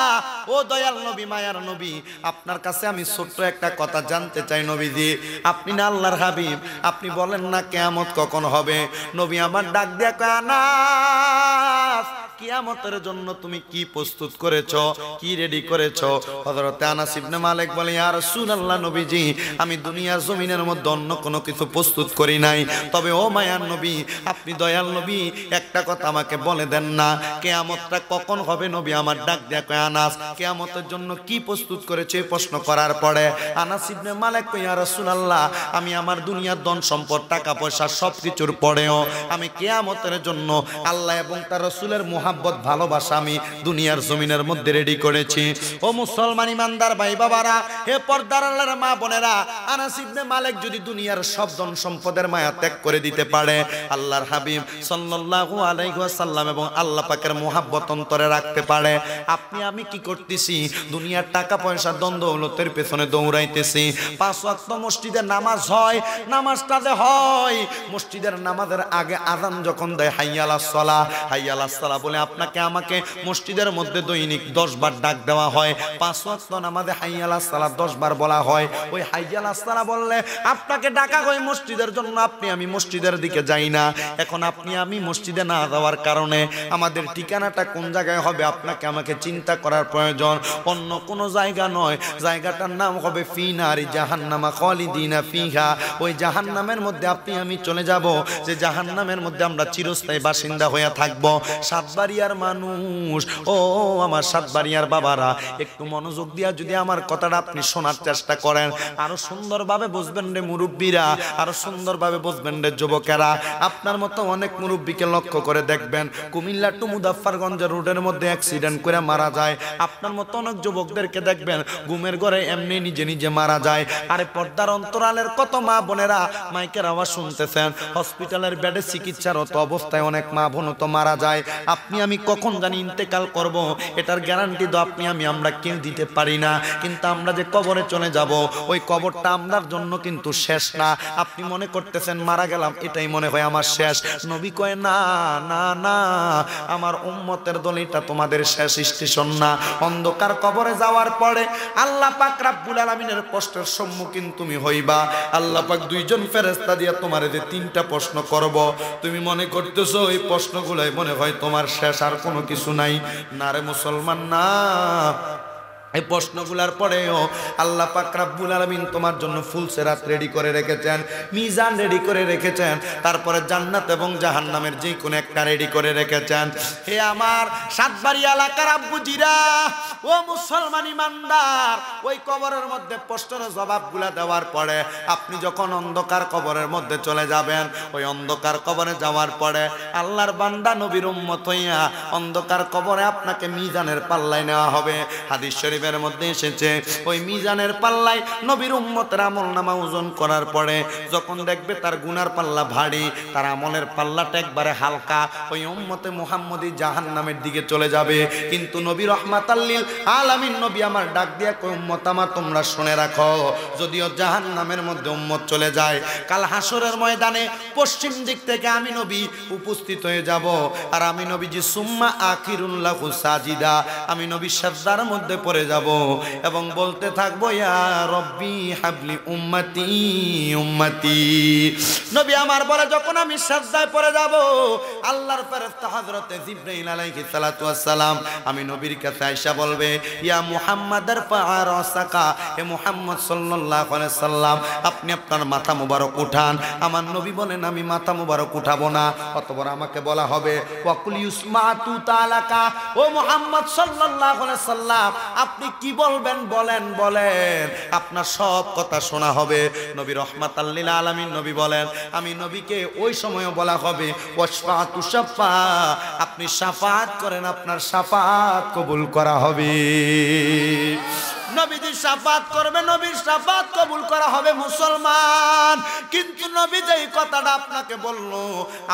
ও দয়াল নবী, মায়ার নবী, আপনার কাছে আমি ছোট্ট একটা কথা জানতে চাই নবীজি। আপনি না আল্লাহর হাবিব, আপনি বলেন না কিয়ামত কখন হবে? নবী আমার ডাক দিয়া কয়, আনাস, কিয়ামতের জন্য তুমি কি প্রস্তুত করেছো, কি রেডি করেছো? হযরত আনাস ইবনে মালিক বলে, ইয়া রাসূলুল্লাহ নবীজি, আমি দুনিয়ার জমিনের মধ্যে অন্য কোনো কিছু প্রস্তুত করি নাই, তবে ও মায়ার নবী, আপনি দয়াল নবী, একটা কথা আমাকে বলে দেন না, কিয়ামতটা কখন হবে? নবী আমার ডাক দেয়া কয়, আনাস, কিয়ামতের জন্য কি প্রস্তুত করেছে? প্রশ্ন করার পরে আনাস ইবনে মালিক কয়, ইয়া রাসূলুল্লাহ, আমি আমার দুনিয়ার ধন সম্পদ টাকা পয়সা সবকিছুর পরেও আমি কিয়ামতের জন্য আল্লাহ এবং তার রাসূলের মোহাব্বত ভালোবাসা আমি দুনিয়ার জমিনের মধ্যে রেডি করেছি। ও মুসলমান ইমানদার ভাই বাবারা, হে পর্দার আল্লাহর মা বোনেরা, আনাস ইবনে মালিক যদি দুনিয়ার সব ধন সম্পদের মায়া ত্যাগ করে দিতে পারে, আল্লাহর হাবিব সাল্লাল্লাহু আলাইহি ওয়াসাল্লাম এবং আল্লাহ পাকের মোহাব্বত অন্তরে রাখতে পারে, আপনি আমি কি করতেছি? দুনিয়ার টাকা পয়সা ধন দৌলতের পেছনে দৌড়াইতেছি। 5 ওয়াক্ত মসজিদে নামাজ হয়, নামাজটা যে হয় মসজিদের নামাজের আগে আযান যখন দেয়, হাইয়া আলাস সালাহ, হাইয়া আলাস সালাহ বলে আপনাকে আমাকে মসজিদের মধ্যে দৈনিক 10 বার ডাক দেওয়া হয়। 5 ওয়াক্ত নামাজে হাইয়া আলাস সালাহ 10 বার বলা হয়। ওই হাইয়া আলাস সালাহ বললে আপনাকে ডাকা হয় মসজিদের জন্য, আপনি আমি মসজিদের দিকে যাই না। এখন আপনি আমি মসজিদে না যাওয়ার কারণে আমাদের ঠিকানাটা কোন জায়গায় হবে আপনাকে আমাকে চিন্তা করার প্রয়োজন, অন্য কোনো জায়গা নয়। জায়গাটার নাম হবে ফি নারি জাহান্নামা খালিদিনা ফিহা। ওই জাহান্নামের মধ্যে আপনি আমি চলে যাব, যে জাহান্নামের মধ্যে আমরা চিরস্থায়ী বাসিন্দা হয়ে থাকব। সাতবাড়িয়ার মানুষ, ও আমার সাতবাড়িয়ার বাবারা, একটু মনোযোগ দিয়া যদি আমার কথাটা আপনি শোনার চেষ্টা করেন, আরো সুন্দরভাবে বুঝবেন রে মুরব্বীরা, আরো সুন্দরভাবে বুঝবেন রে যুবকেরা। আপনার মতো অনেক মুরব্বীকে লক্ষ্য করে দেখবেন কুমিল্লা টু মুজাফফরগঞ্জ রোডের মধ্যে অ্যাক্সিডেন্ট করে মারা যায়। আপনার মতো অনেক যুবকদেরকে দেখবেন ঘুমের ঘরে এমনি নিজে নিজে মারা যায়। আরে পর্দার অন্তরালের কত মা বোনেরা মাইকের আওয়াজ শুনতেছেন, হসপিটালের বেডে চিকিৎসারত অবস্থায় অনেক মা বোন তো মারা যায়। আপনি আমি কখন জানি ইন্তেকাল করব, এটার গ্যারান্টি তো আপনি আমরা কেউ দিতে পারি না। কিন্তু আমরা যে কবরে চলে যাব, ওই কবরটা আমরার জন্য কিন্তু শেষ না। আপনি মনে করতেছেন মারা গেলাম, এটাই মনে হয় আমার শেষ। নবী কয়, না না না, আমার উম্মতের দলিটা তোমাদের শেষ স্টেশন না। অন্ধকার কবরে যাওয়ার পরে আল্লাহ পাক রব্বুল আলামিনের প্রশ্নের সম্মুখীন তুমি হইবা। আল্লাহ পাক 2 জন ফেরেশতা দিয়া তোমারে যে 3টা প্রশ্ন করব, তুমি মনে করতেছো এই প্রশ্নগুলাই মনে হয় তোমার শেষ, আর কোনো কিছু নাই। না রে মুসলমান, না। এই প্রশ্নগুলার পরেও আল্লাহ পাক রব্বুল আলামিন তোমার জন্য ফুল সিরাত রেডি করে রেখেছেন, মিজান রেডি করে রেখেছেন, তারপরে জান্নাত এবং জাহান্নামের যে কোনো একটা রেডি করে রেখেছেন। হে আমার সাতবাড়ি এলাকার আব্বুজিরা, ও মুসলমান ইমানদার, ওই কবরের মধ্যে প্রশ্নের জবাবগুলা দেওয়ার পরে আপনি যখন অন্ধকার কবরের মধ্যে চলে যাবেন, ওই অন্ধকার কবরে যাওয়ার পরে আল্লাহর বান্দা নবীর উম্মত হইয়া অন্ধকার কবরে আপনাকে মিজানের পাল্লায় নেওয়া হবে। হাদিস শরীফের মধ্যে এসেছে, ওই মিজানের পাল্লায় নবীর উম্মতের আমলনামা ওজন করার পরে যখন দেখবে তার গুনার পাল্লা ভারী, তার আমলের পাল্লাটা একবারে হালকা, ওই উম্মতে মুহাম্মদী জাহান্নামের দিকে চলে যাবে। কিন্তু নবী রাহমাতাল লিল আলামিন নবী আমার ডাক দিয়া কই, উম্মত আমার তোমরা শুনে রাখো, যদিও জাহান্নামের মধ্যে উম্মত চলে যায়, কাল হাসরের ময়দানে পশ্চিম দিক থেকে আমি নবী উপস্থিত হয়ে যাব। আর আমি নবীজি সুম্মা আখিরুল্লাহু সাজিদা, আমি নবী সাজদার মধ্যে পড়ে যাব এবং বলতে থাকবো, ইয়া রব্বি হাবলি উম্মতি উম্মতি। নবী আমার বলে যখন আমি সাজদায় পড়ে যাব, আল্লাহর ফেরেশতা হযরতে জিবরাইল আলাইহিস সালাতু ওয়াস সালাম আমি নবীর কাছে আয়েশা বলবে, ইয়া মুহাম্মাদার ফারাসাকা, হে মুহাম্মদ সাল্লাল্লাহু আলাইহি সাল্লাম আপনি আপনার মাথা মুবারক উঠান। আমার নবী বলেন আমি মাথা মুবারক উঠাবো না। অতঃপর আমাকে বলা হবে, ওয়াকুল ইউসমাতু তালাকা, ও মুহাম্মদ সাল্লাল্লাহু আলাইহি সাল্লাম আপনি কি বলবেন বলেন বলেন, আপনার সব কথা শোনা হবে। নবী রাহমাতাল লিল আলামিন নবী বলেন, আমি নবীকে ওই সময়ও বলা হবে, ওয়াশফাতু শাফা, আপনি শাফাত করেন, আপনার শাফাত কবুল করা হবে। নবীজি শাফাত করবে, নবীর শাফাত কবুল করা হবে মুসলমান। কিন্তু নবী যেই কথাটা আপনাকে বলল,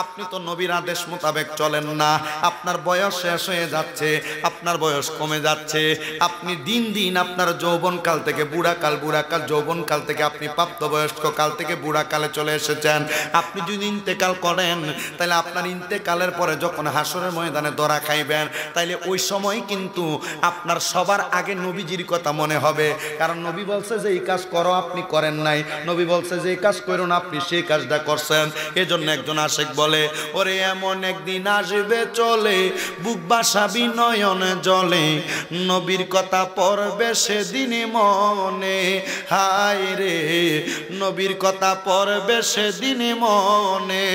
আপনি তো নবীর আদেশ মোতাবেক চলেন না। আপনার বয়স শেষ হয়ে যাচ্ছে, আপনার বয়স কমে যাচ্ছে, আপনি দিন দিন আপনার যৌবনকাল থেকে বুড়াকাল, বুড়াকাল যৌবনকাল থেকে আপনি প্রাপ্তবয়স্ক কাল থেকে বুড়াকালে চলে এসেছেন। আপনি যদি ইন্তেকাল করেন, তাহলে আপনার ইন্তেকালের পরে যখন হাসরের ময়দানে ধরা খাইবেন, তাইলে ওই সময় কিন্তু আপনার সবার আগে নবীজির কথা মনে হবে। কারণ নবী বলছে যে এই কাজ করো, আপনি করেন নাই। নবী বলছে যে এই কাজ করো না, আপনি সেই কাজটা করছেন। এজন্য একজন আশিক বলে, ওরে এমন একদিন আসবে চলে, বুক বাসাবি নয়ন জলে, নবীর কথা পড়বে সেদিনে মনে। হায় রে, নবীর কথা পড়বে সেদিনে মনে।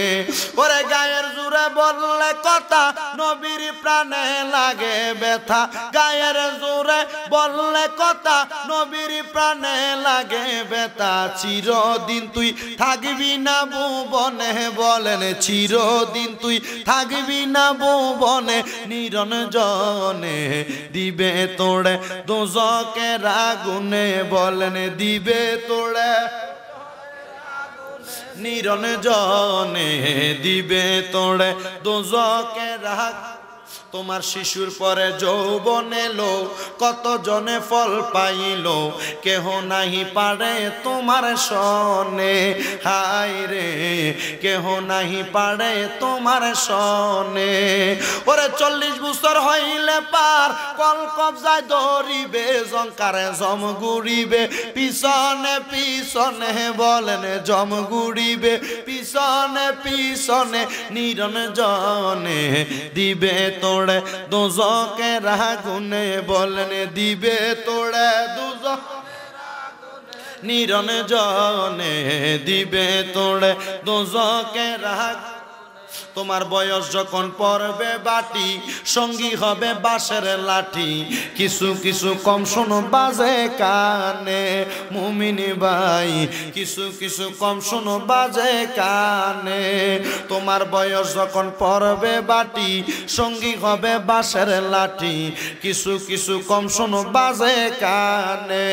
ওরে গায়ের জোরে বললে কথা, নবীর প্রাণে লাগে ব্যথা। গায়ের জোরে বললে কথা, নবীর প্রাণে লাগে ব্যথা। চিরদিন তুই থাকবি না ভুবনে, বলেন চিরদিন তুই থাকবি না ভুবনে, নিরঞ্জনে দিবে তোড়ে দোজকের আগুনে, বলেন দিবে তোড়ে নিরঞ্জনে দিবে তোড়ে দোজকের আগুনে। তোমার শিশুর পরে যৌবন এলো, কত জনে ফল পাইল, কেহ নাহি পারে তোমার সনে। হায় রে, কেহ নাহি পারে তোমার সনে। ওরে 40 বছর হইলে পার, কল কবজায় ধরিবে, জঙ্কারে জম গুড়িবে, পিছনে পিছনে বলেন জম গুড়িবে, পিছনে পিছনে নিরঞ্জনে দিবে তোড়ে দোজকের আগুনে, বলেন দিবে তোড়ে দোজক নিরঞ্জনে দিবে তোড়ে দোজকের আগুনে। তোমার বয়স যখন পড়বে বাটি, সঙ্গী হবে বাঁশের লাঠি, কিছু কিছু কম শোনো বাজে কানে। মুমিনি ভাই, কিছু কিছু কম শোনো বাজে কানে। তোমার বয়স যখন পড়বে বাটি, সঙ্গী হবে বাঁশের লাঠি, কিছু কিছু কম শোনো বাজে কানে।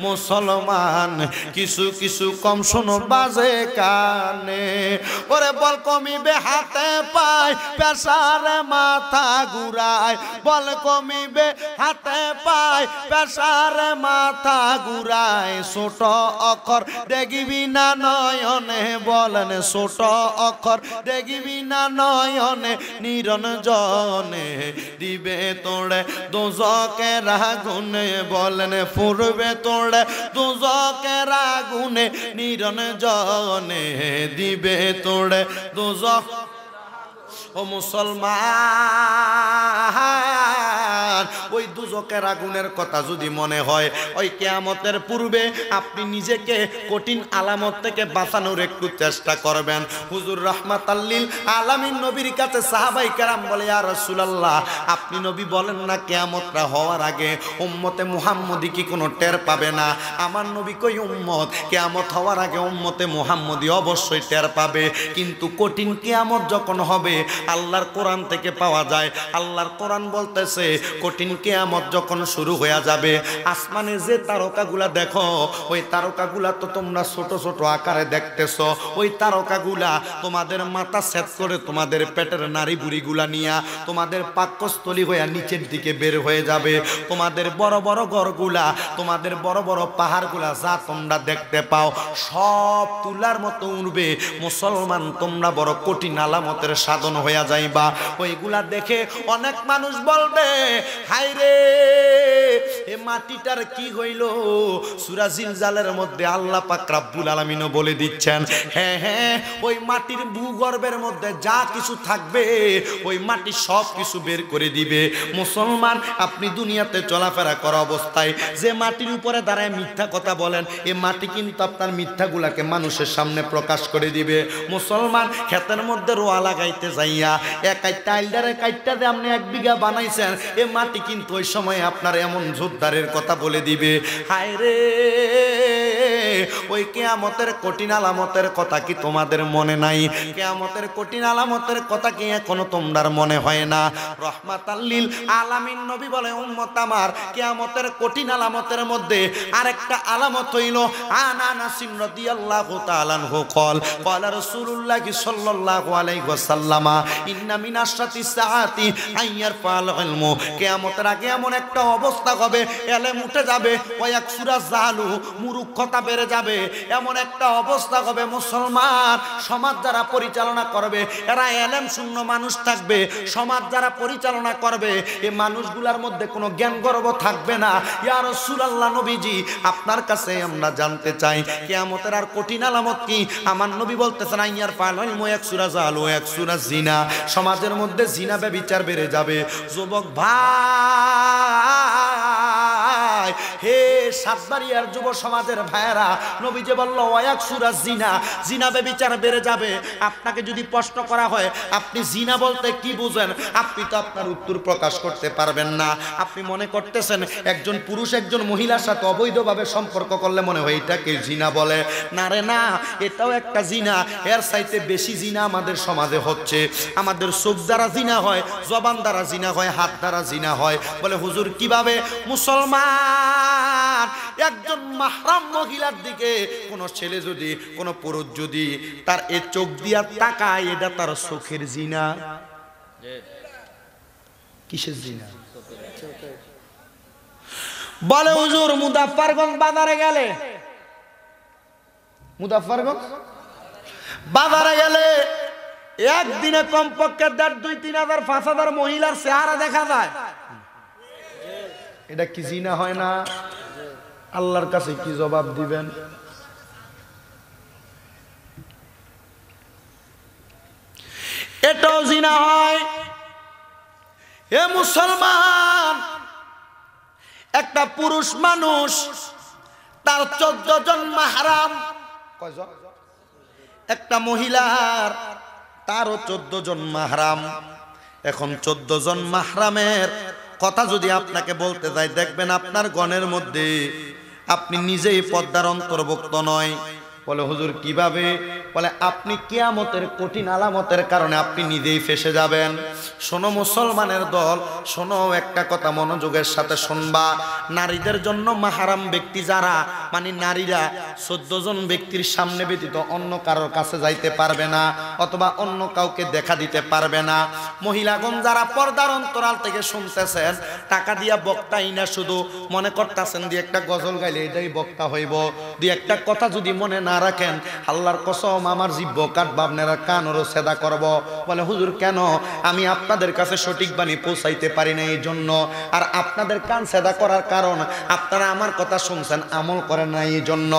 মুসলমান, কিছু কিছু কম শোনো বাজে কানে। ওরে বল কমিবে হাতে পায়, পেশারে মাথা ঘুরায়, বল কমিবে হাতে পায়, পেশারে মাথা ঘুরায়। ছোট অক্ষর দেখবি না নয়নে, বলেন ছোট অক্ষর দেখবি না নয়নে, নিরঞ্জনে দিবে তোড়ে দোজকের আগুনে, বলেন ফুরবে তোড়ে দোজকের আগুনে, নিরঞ্জনে দিবে তোড়ে দোজক। ও মুসলমান, ওই দুজকের আগুনের কথা যদি মনে হয়, ওই কিয়ামতের পূর্বে আপনি নিজেকে কঠিন আলামত থেকে বাঁচানোর একটু চেষ্টা করবেন। হুজুর রাহমাতাল লিল আলামিন নবীর কাছে সাহাবায়ে কেরাম বলে, ইয়া রাসূলুল্লাহ, আপনি নবী বলেন না কিয়ামতটা হওয়ার আগে উম্মতে মুহাম্মদী কি কোনো টের পাবে না? আমার নবী কই উম্মত কিয়ামত হওয়ার আগে উম্মতে মুহাম্মদী অবশ্যই টের পাবে। কিন্তু কঠিন কিয়ামত যখন হবে, আল্লাহর কোরআন থেকে পাওয়া যায়, আল্লাহর কোরআন বলতেছে কঠিন কিয়ামত যখন শুরু হয়ে যাবে, আসমানে যে তারকাগুলা দেখো, ওই তারকাগুলা তো তোমরা ছোট ছোট আকারে দেখতেছো, ওই তারকাগুলা তোমাদের মাথা সেট করে তোমাদের পেটের নারী বুড়িগুলা নিয়া তোমাদের পাকস্থলী হয়ে নিচের দিকে বের হয়ে যাবে। তোমাদের বড় বড় ঘরগুলা, তোমাদের বড় বড় পাহাড়গুলা যা তোমরা দেখতে পাও, সব তুলার মতো উড়বে। মুসলমান, তোমরা বড় কঠিন আলামতের সাধন হয়ে যাইবা। ওইগুলা দেখে অনেক মানুষ বলবে, হায় রে, এ মাটিটার কি হইল? সূরা জিলজালের মধ্যে আল্লাহ পাক রব্বুল আলামিন বলে দিচ্ছেন, হ্যাঁ হ্যাঁ, ওই মাটির ভূগর্ভের মধ্যে যা কিছু থাকবে, ওই মাটি সব কিছু বের করে দিবে। মুসলমান, আপনি দুনিয়াতে চলাফেরা করা অবস্থায় যে মাটির উপরে দাঁড়ায় মিথ্যা কথা বলেন, এ মাটি কিন্তু আপনার মিথ্যাগুলাকে মানুষের সামনে প্রকাশ করে দিবে। মুসলমান, ক্ষেতের মধ্যে রোয়া লাগাইতে যাইয়া এক কাইটটা আইলডারে কাইটটা দিয়ে আপনি 1 বিঘা বানাইছেন, এ মাটি মাটি কিন্তু ওই সময় আপনার এমন জোরদারের কথা বলে দিবে, হায় রে ওই কিয়ামতের কঠিন আলামতের কথা কি তোমাদের মনে নাই? কিয়ামতের কঠিন আলামতের কথা কি এখনো তোমার মনে হয় না? রহমাতাল লিল আলামিন নবী বলে, উম্মত আমার, কিয়ামতের কঠিন আলামতের মধ্যে আরেকটা আলামত হইল আনা নাসিম রাদিয়াল্লাহু তাআলা আনহু কল ক্বালা রাসূলুল্লাহ সাল্লাল্লাহু আলাইহি ওয়াসাল্লাম ইন্না মিন আশরাতিস সাআতি আইয়ারফাল ইলমু, কিয়ামতের আগে এমন একটা অবস্থা হবে, ইলম উঠে যাবে, ওয়া ইয়াকসুরা জালু, মূর্খতা বেড়ে যাবে, এমন একটা অবস্থা হবে মুসলমান সমাজ যারা পরিচালনা করবে এরা ইলম শূন্য মানুষ থাকবে, সমাজ যারা পরিচালনা করবে এই মানুষগুলোর মধ্যে কোনো জ্ঞান গর্ব থাকবে না। ইয়া রাসূলুল্লাহ নবীজি আপনার কাছে আমরা জানতে চাই কিয়ামতের আর কঠিন আলামত কি? আমার নবী বলতেছেন আইয়ার ফালাল মুয়াকসুরা জালু ইয়াকসুরা জিনা, সমাজের মধ্যে জিনা ব্যভিচার বেড়ে যাবে। যুবক ভাই, হে সাতবাড়িয়ার যুব সমাজের ভাইয়েরা, নবী যে বলল ওয়াকসুরা জিনা, জিনা ব্যভিচার বেড়ে যাবে। আপনাকে যদি প্রশ্ন করা হয় আপনি জিনা বলতে কি বুঝেন, আপনি তো আপনার উত্তর প্রকাশ করতে পারবেন না। আপনি মনে করতেছেন একজন পুরুষ একজন মহিলার সাথে অবৈধভাবে সম্পর্ক করলে মনে হয় এটাকে জিনা বলে। না রে না, এটাও একটা জিনা, এর চাইতে বেশি জিনা আমাদের সমাজে হচ্ছে। আমাদের চোখ দ্বারা জিনা হয়, জবান দ্বারা জিনা হয়, হাত দ্বারা জিনা হয়। বলে হুজুর কিভাবে? মুসলমান একজন মাহরাম মহিলার দিকে কোন ছেলে যদি, কোন পুরুষ যদি তার এ চোখ দিয়া তাকায়, এটা তার চোখের জিনা। কিসের জিনা? বলে হুজুর মুজাফফরগঞ্জ বাজারে গেলে, মুজাফফরগঞ্জ বাজারে গেলে একদিনে কমপক্ষে 2,000-3,000-5,000 মহিলার চেহারা দেখা যায়। এটা কি জিনা হয় না? আল্লাহর কাছে কি জবাব দিবেন? এটাও জিনা হয়। এ মুসলমান, একটা পুরুষ মানুষ তার 14 জন মাহরাম, কয়জন? একটা মহিলার তারও 14 জন মাহরাম। এখন 14 জন মাহরামের কথা যদি আপনাকে বলতে যাই, দেখবেন আপনার গণের মধ্যে আপনি নিজেই পর্দার অন্তর্ভুক্ত নয়। বলে হুজুর কিভাবে? বলে আপনি কিয়ামতের কঠিন আলামতের কারণে আপনি নিজেই ফেসে যাবেন। শোনো মুসলমানের দল, শোনো একটা কথা মনোযোগের সাথে শুনবা। নারীদের জন্য মাহারাম ব্যক্তি যারা, মানে নারীরা 14 জন ব্যক্তির সামনে ব্যতীত অন্য কারোর কাছে যাইতে পারবে না, অথবা অন্য কাউকে দেখা দিতে পারবে না। মহিলাগণ যারা পর্দার অন্তরাল থেকে শুনতেছেন, টাকা দিয়া বক্তাই না, শুধু মনে করতেছেন দিয়ে একটা গজল গাইলে এটাই বক্তা হইব, দিয়ে একটা কথা যদি মনে না রাখেন, আল্লাহর কসম আমার জিহ্বা কাটবো, আপনারা কানরও সেদা করব। বলে হুজুর কেন? আমি আপনাদের কাছে সঠিক বাণী পৌঁছাইতে পারি না এই জন্য। আর আপনাদের কান সেদা করার কারণ আপনারা আমার কথা শুনছেন, আমল করেন না এই জন্য।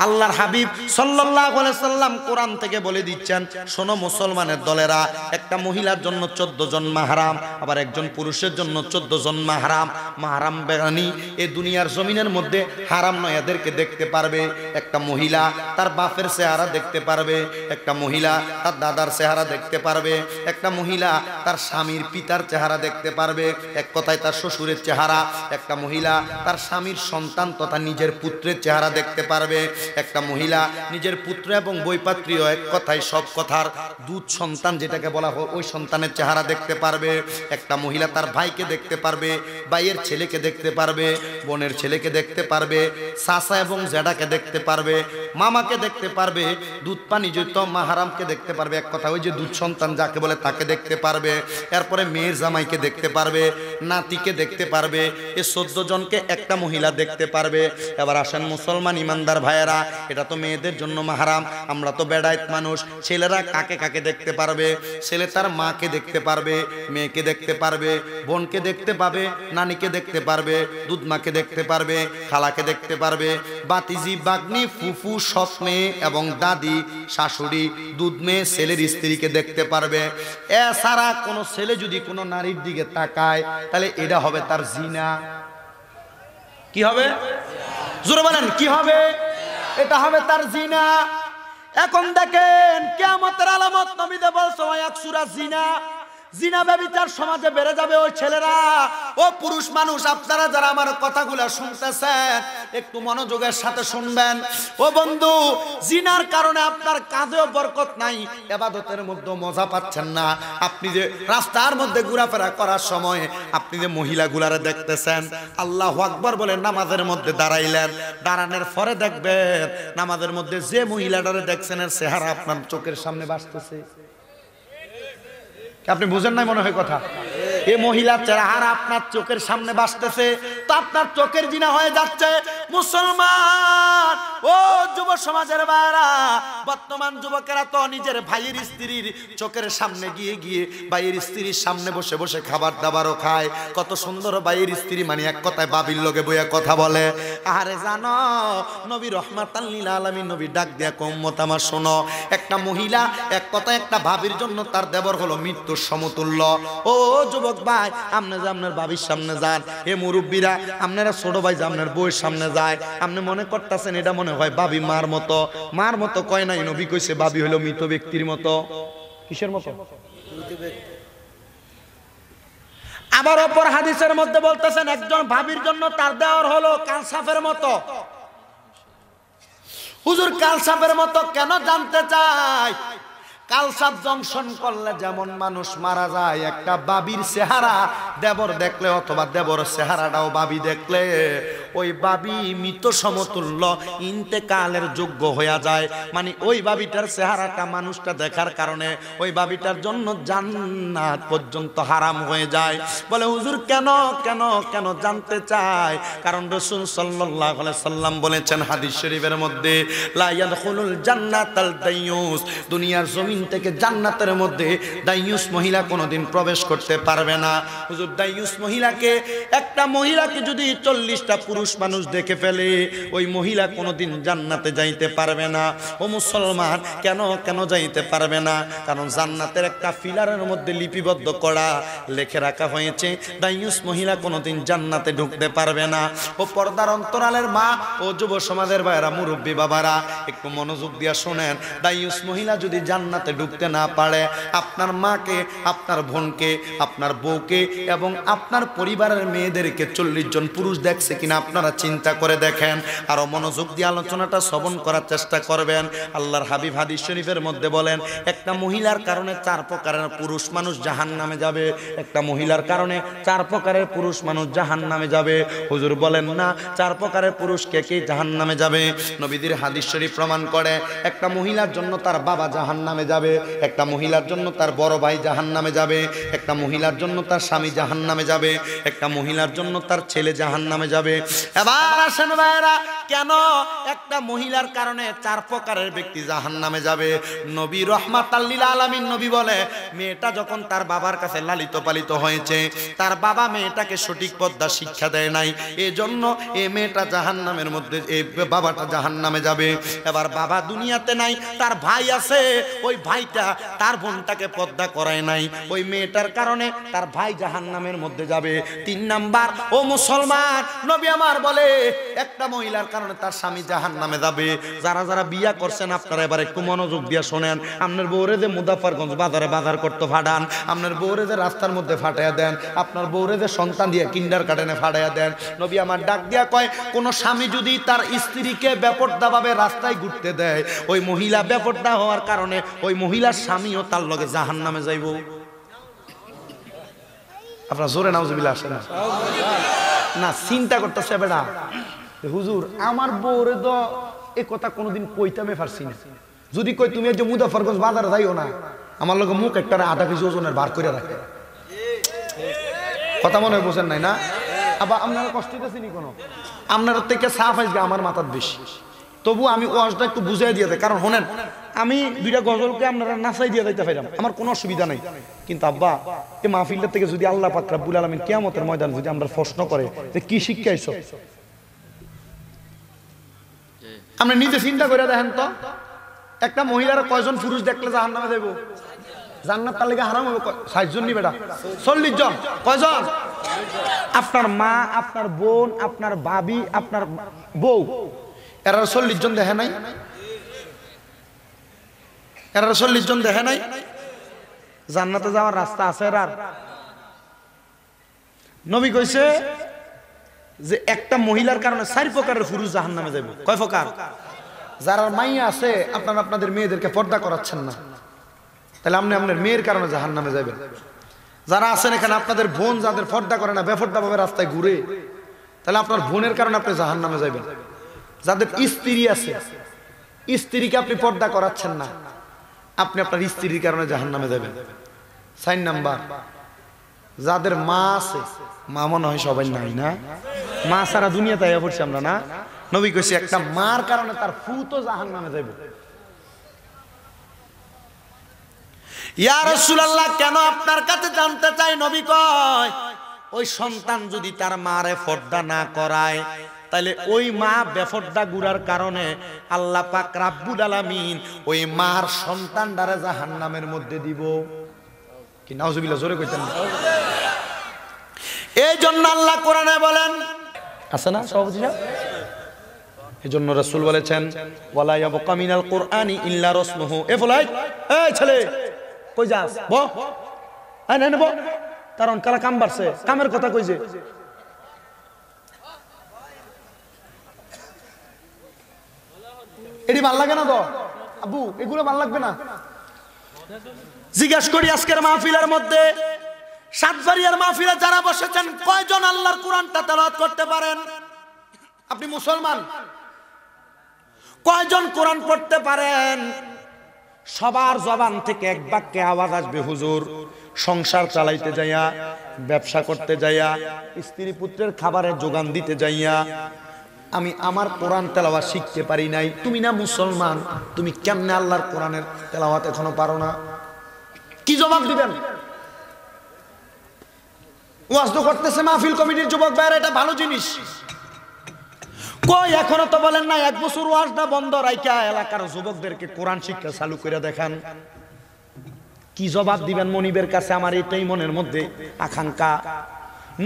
আল্লাহর হাবিব সাল্লাল্লাহু আলাইহি সাল্লাম কোরআন থেকে বলে দিচ্ছেন, শোনো মুসলমানের দলেরা, একটা মহিলার জন্য 14 জন মাহরাম, আবার একজন পুরুষের জন্য 14 জন মাহরাম। মাহরাম বেগানি এই দুনিয়ার জমিনের মধ্যে হারাম নয়, এদেরকে দেখতে পারবে। একটা মহিলা তার বাপের চেহারা দেখতে পারবে, একটা মহিলা তার দাদার চেহারা দেখতে পারবে, একটা মহিলা তার স্বামীর পিতার চেহারা দেখতে পারবে, এক কথায় তার শ্বশুরের চেহারা। একটা মহিলা তার স্বামীর সন্তান তথা নিজের পুত্রের চেহারা দেখতে পারবে। একটা মহিলা নিজের পুত্র এবং বৈপাত্রীয়, এক কথায় সব কথার দুধ সন্তান যেটাকে বলা হয়, ওই সন্তানের চেহারা দেখতে পারবে। একটা মহিলা তার ভাইকে দেখতে পারবে, ভাইয়ের ছেলেকে দেখতে পারবে, বোনের ছেলেকে দেখতে পারবে, চাচা এবং জেঠাকে দেখতে পারবে, মামাকে দেখতে পারবে, দুধ পানি যত মাহারামকে দেখতে পারবে, এক কথা ওই যে দুধ সন্তান যাকে বলে তাকে দেখতে পারবে। এরপরে মেয়ের জামাইকে দেখতে পারবে, নাতিকে দেখতে পারবে। এই 14 জনকে একটা মহিলা দেখতে পারবে। এবার আসেন মুসলমান ইমানদার ভাইয়েরা, এটা তো মেয়েদের জন্য মাহারাম, আমরা তো বেড়াইত মানুষ। ছেলেরা কাকে কাকে দেখতে পারবে? ছেলে তার মাকে দেখতে পারবে, মেয়েকে দেখতে পারবে, বোনকে দেখতে পাবে, নানিকে দেখতে পারবে, দুধ মাকে দেখতে পারবে, খালাকে দেখতে পারবে, বাতিজি, বাগনি, ফুফু, সৎ মেয়ে এবং দাদি, শাশুড়ি, দুধ মেয়ে, ছেলের স্ত্রীকে দেখতে পারবে। এছাড়া কোনো ছেলে যদি কোনো নারীর দিকে তাকায়, তাহলে এটা হবে তার জিনা। কি হবে? জোরে বলেন কি হবে? এটা হবে তার জিনা। এখন দেখেন কিয়ামতের আলামত নবীতে বলছে ওয়াকসুরা জিনা, জিনা ব্যভিচার সমাজে বেড়ে যাবে। ওই ছেলেরা, ও পুরুষ মানুষ, আপনারা যারা আমার কথাগুলো শুনতেছেন একটু মনোযোগের সাথে শুনবেন। ও বন্ধু, জিনার কারণে আপনার কাজেও বরকত নাই, ইবাদতের মধ্যে মজা পাচ্ছেন না। আপনি যে রাস্তার মধ্যে ঘোরাফেরা করার সময় আপনি যে মহিলাগুলারে দেখতেছেন, আল্লাহু আকবার বলে নামাজের মধ্যে দাঁড়াইলেন, দাঁড়ানোর পরে দেখবেন নামাজের মধ্যে যে মহিলাটারে দেখছেন এর চেহারা আপনার চোখের সামনে ভাসতেছে। আপনি বুঝেন নাই মনে হয় কথা? এই মহিলার চেহারা আপনার চোখের সামনে ভাসতেছে, তো আপনার চোখের জিনা হয়ে যাচ্ছে। মুসলমান ও যুব সমাজের ভাইরা, বর্তমান যুবকেরা তো নিজের ভাইয়ের স্ত্রীর চোখের সামনে গিয়ে গিয়ে ভাইয়ের স্ত্রীর সামনে বসে বসে খাবার দাবারও খায়। কত সুন্দর ভাইয়ের স্ত্রী, মানে এক কথায় বাবির লগে বইয়া কথা বলে। আরে জানো, নবী রহমাতাল লিল আলামিন নবী ডাক দিয়া কও উম্মত আমার শোনো, একটা মহিলা এক কথায় একটা ভাবির জন্য তার দেবর হলো মৃত্যুর সমতুল্য। ও যুবক ভাই, আপনি যে আপনার বাবির সামনে যান, এ মুরব্বীরা আপনারা ছোট ভাই যে আপনার বউয়ের সামনে যায়, আপনি মনে করতেছেন এটা মনে হয় বাবি মার মতো। মার মতো কয় নাই, নবী কইছে বাবি হলো মৃত ব্যক্তির মতো। কিসের মতো? আবার অপর হাদিসের মধ্যে বলতেছেন একজন ভাবির জন্য তার দেওয়ার হলো কালসাফের মতো। হুজুর কালসাফের মতো কেন জানতে চাই? কালসাপ জংশন করলে যেমন মানুষ মারা যায়, একটা বাবির চেহারা দেবর দেখলে অথবা দেবর চেহারাটাও বাবি দেখলে ওই বাবি মৃত সমতুল্য, ইন্তেকালের যোগ্য হয়ে যায়। মানে ওই বাবিটার চেহারাটা মানুষটা দেখার কারণে ওই বাবিটার জন্য জান্নাত পর্যন্ত হারাম হয়ে যায়। বলে হুজুর কেন কেন কেন জানতে চাই? কারণ রাসূল সাল্লাল্লাহু আলাইহি সাল্লাম বলেছেন হাদিস শরীফের মধ্যে, লা ইয়াদখুলুল জান্নাতাল দাইয়ুস, দুনিয়ার জমিন থেকে জান্নাতের মধ্যে দাইয়ুস মহিলা কোনোদিন প্রবেশ করতে পারবে না। হুজুর দাইয়ুস মহিলাকে, একটা মহিলাকে যদি 40টা পুরুষ মানুষ দেখে ফেলে, ওই মহিলা কোনোদিন জান্নাতে যাইতে পারবে না। ও মুসলমান, কেন কেন যাইতে পারবে না? কারণ জান্নাতের একটা ফিলারের মধ্যে লিপিবদ্ধ করা লিখে রাখা হয়েছে দাইয়ুস মহিলা কোনোদিন জান্নাতে ঢুকতে পারবে না। ও পর্দার অন্তরালের মা ও যুব সমাজের ভাইরা, মুরব্বী বাবারা, একটু মনোযোগ দিয়া শোনেন। দাইয়ুস মহিলা যদি জান্নাতে ঢুকতে না পারে, আপনার মাকে, আপনার বোনকে, আপনার বউকে এবং আপনার পরিবারের মেয়েদেরকে 40 জন পুরুষ দেখছে কিনা আপনারা চিন্তা করে দেখেন। আরো মনোযোগ দিয়ে আলোচনাটা শ্রবণ করার চেষ্টা করবেন। আল্লাহর হাবিব হাদিস শরীফের মধ্যে বলেন, একটা মহিলার কারণে 4 প্রকারের পুরুষ মানুষ জাহান্নামে যাবে। একটা মহিলার কারণে 4 প্রকারের পুরুষ মানুষ জাহান্নামে যাবে। হুজুর বলেন না 4 প্রকারের পুরুষ কে কে জাহান্নামে যাবে? নবীদের হাদিস শরীফ প্রমাণ করে, একটা মহিলার জন্য তার বাবা জাহান্নামে যাবে, একটা মহিলার জন্য তার বড় ভাই জাহান্নামে যাবে, একটা মহিলার জন্য তার স্বামী জাহান্নামে যাবে, একটা মহিলার জন্য তার ছেলে জাহান্নামে যাবে। এবার আসেন ভাইরা, কেন একটা মহিলার কারণে 4 প্রকারের ব্যক্তি জাহান্নামে যাবে? নবী রহমাতাল লিল আলামিন নবী বলে, মেয়েটা যখন তার বাবার কাছে লালিত পালিত হয়েছে, তার বাবা মেয়েটাকে সঠিক পথ শিক্ষা দেয় নাই, এজন্য এই মেয়েটা জাহান্নামের মধ্যে, এই বাবাটা জাহান্নামে যাবে। এবার বাবা দুনিয়াতে নাই, তার ভাই আছে, ওই ভাইটা তার বোনটাকে পর্দা করায় নাই, ওই মেয়েটার কারণে তার ভাই জাহান্নামের মধ্যে যাবে। 3 নাম্বার, ও মুসলমান, নবী আমার বলে একটা মহিলার কারণে তার স্বামী জাহান্নামে যাবে। যারা যারা বিয়া করছেন আপনারা এবার একটু মনোযোগ দিয়ে শোনেন। আপনার বউরে যে মুজাফফরগঞ্জ বাজারে বাজার করতে ফাটান, আপনার বউরে যে রাস্তার মধ্যে ফাটাইয়া দেন, আপনার বউরে যে সন্তান দিয়ে কিন্ডারগার্টেনে ফাটাইয়া দেন, নবী আমার ডাক দিয়া কয়, কোন স্বামী যদি তার স্ত্রীকে বেপরদাভাবে রাস্তায় ঘুরতে দেয়, ওই মহিলা বেপরদা হওয়ার কারণে ওই মহিলার স্বামীও তার লগে জাহান্নামে যাইব। আপনারা জোরে নাউজুবিল্লাহ আসেন না? চিন্তা করতেছে বেটা, হুজুর আমার বউরে তো এ কথা কোনোদিন কইতামে পারছি না। যদি কই তুমি যে মুজাফফরগঞ্জ বাজারে যাইও না, আমার লগে মুখ একটা আধা কেজি ওজনের বার করে রাখে। কথা মনে হয় বোঝেন নাই না? আবার আপনারা কষ্ট দিতেছেনি কোনো, আপনারা থেকে সাফ আসবে আমার মাথার বেশি। তবু আমি ওয়াজটা একটু বুঝাই দিয়ে দেয়, কারণ শোনেন, আমি 2টা গজলকে আপনারা নাচাই দিয়ে দিতে পারলাম, আমার কোনো অসুবিধা নাই। কিন্তু আব্বা, এই মাহফিলটার থেকে যদি আল্লাহ পাক রব্বুল আলামিন কিয়ামতের ময়দানে যদি আমরা প্রশ্ন করে যে কি শিক্ষা আইছো, আপনি নিজে চিন্তা করে দেখেন তো, একটা মহিলার কয়জন পুরুষ দেখলে জাহান্নামে যাইব? জান্নাত তার লাগি হারাম হবে 60 জন নি বেটা, 40 জন। কয়জন? আপনার মা, আপনার বোন, আপনার ভাবি, আপনার বউ, এরা 40 জন দেখে নাই? এরা 40 জন দেখে নাই? জান্নাতে যাওয়ার রাস্তা আছে আর? নবী কইছে যে একটা মহিলার কারণে 4 প্রকারের পুরুষ জাহান্নামে যাবে। কয় প্রকার? যারা মাইয়া আছে আপনারা আপনাদের মেয়েদেরকে পর্দা করাচ্ছেন না, তাহলে আপনি আপনার মেয়ের কারণে জাহান্নামে যাবেন। যারা আছেন এখানে আপনাদের বোন যাদের পর্দা করে না, বেপর্দা ভাবে রাস্তায় ঘুরে, তাহলে আপনার বোনের কারণে আপনি জাহান্নামে যাবেন। যাদের স্ত্রী আছে, স্ত্রীকে আপনি পর্দা করাচ্ছেন না, আপনি আপনার স্ত্রীর কারণে জাহান্নামে যাবেন। 4 নাম্বার, যাদের মা আছে, মা মনে হয় সবাই নাই না, মা সারা দুনিয়াতে আইয়া পড়ছি আমরা না। নবী কইছে একটা মার কারণে তার ফুতো জাহান্নামে যাবে। ইয়া রাসূলুল্লাহ, কেন আপনার কাছে জানতে চাই। নবী কয় ওই সন্তান যদি তার মারে পর্দা না করায়, তাহলে ওই মা বেপর্দা গুড়ার কারণে আল্লাহ পাক রাব্বুল আলামিন ওই মার সন্তানটারে জাহান্নামের মধ্যে দিব। কি নাউজুবিল্লাহ, জোরে কইতেন না। এই জন্য আল্লাহ কোরআনে বলেন, আছে না সভাপতি সাহেব, এই জন্য রাসূল বলেছেন ওয়ালা ইয়াবকা মিনাল কুরআনি ইল্লা রাসমুহু। এ ফলাই, এই ছেলে কই যাস? ব আই না নেব, কারণ কালা কাম বাড়ছে, কামের কথা কইছে। এটি ভাল লাগে না তো আব্বু, এগুলো ভাল লাগবে না। জিজ্ঞাস করি আজকের মাহফিলের মধ্যে, সাতবাড়িয়ার মাহফিলে যারা বসেছেন, কয়জন আল্লাহর কোরআনটা তেলাওয়াত করতে পারেন? আপনি মুসলমান, কয়জন কোরআন পড়তে পারেন? সবার জবান থেকে এক বাক্যে আওয়াজ আসবে, হুজুর সংসার চালাইতে যাইয়া, ব্যবসা করতে যাইয়া, স্ত্রী পুত্রের খাবারের যোগান দিতে যাইয়া আমি আমার কোরআন তেলাওয়াত শিখতে পারি নাই। তুমি না মুসলমান, তুমি কেমনে আল্লাহর কোরআনের তেলাওয়াত এখনো পারো না? কি জবাব দিবেন? ওয়াজ তো করতেছে মাহফিল কমিটির যুবক ভাইরা, এটা ভালো জিনিস। কই এখনো তো বলেন না, 1 বছর ওয়াজটা বন্ধ রাইখা এলাকার যুবকদেরকে কোরআন শিক্ষা চালু করে দেখান। কি জবাব দিবেন মনিবের কাছে? আমার এটাই মনের মধ্যে আকাঙ্ক্ষা।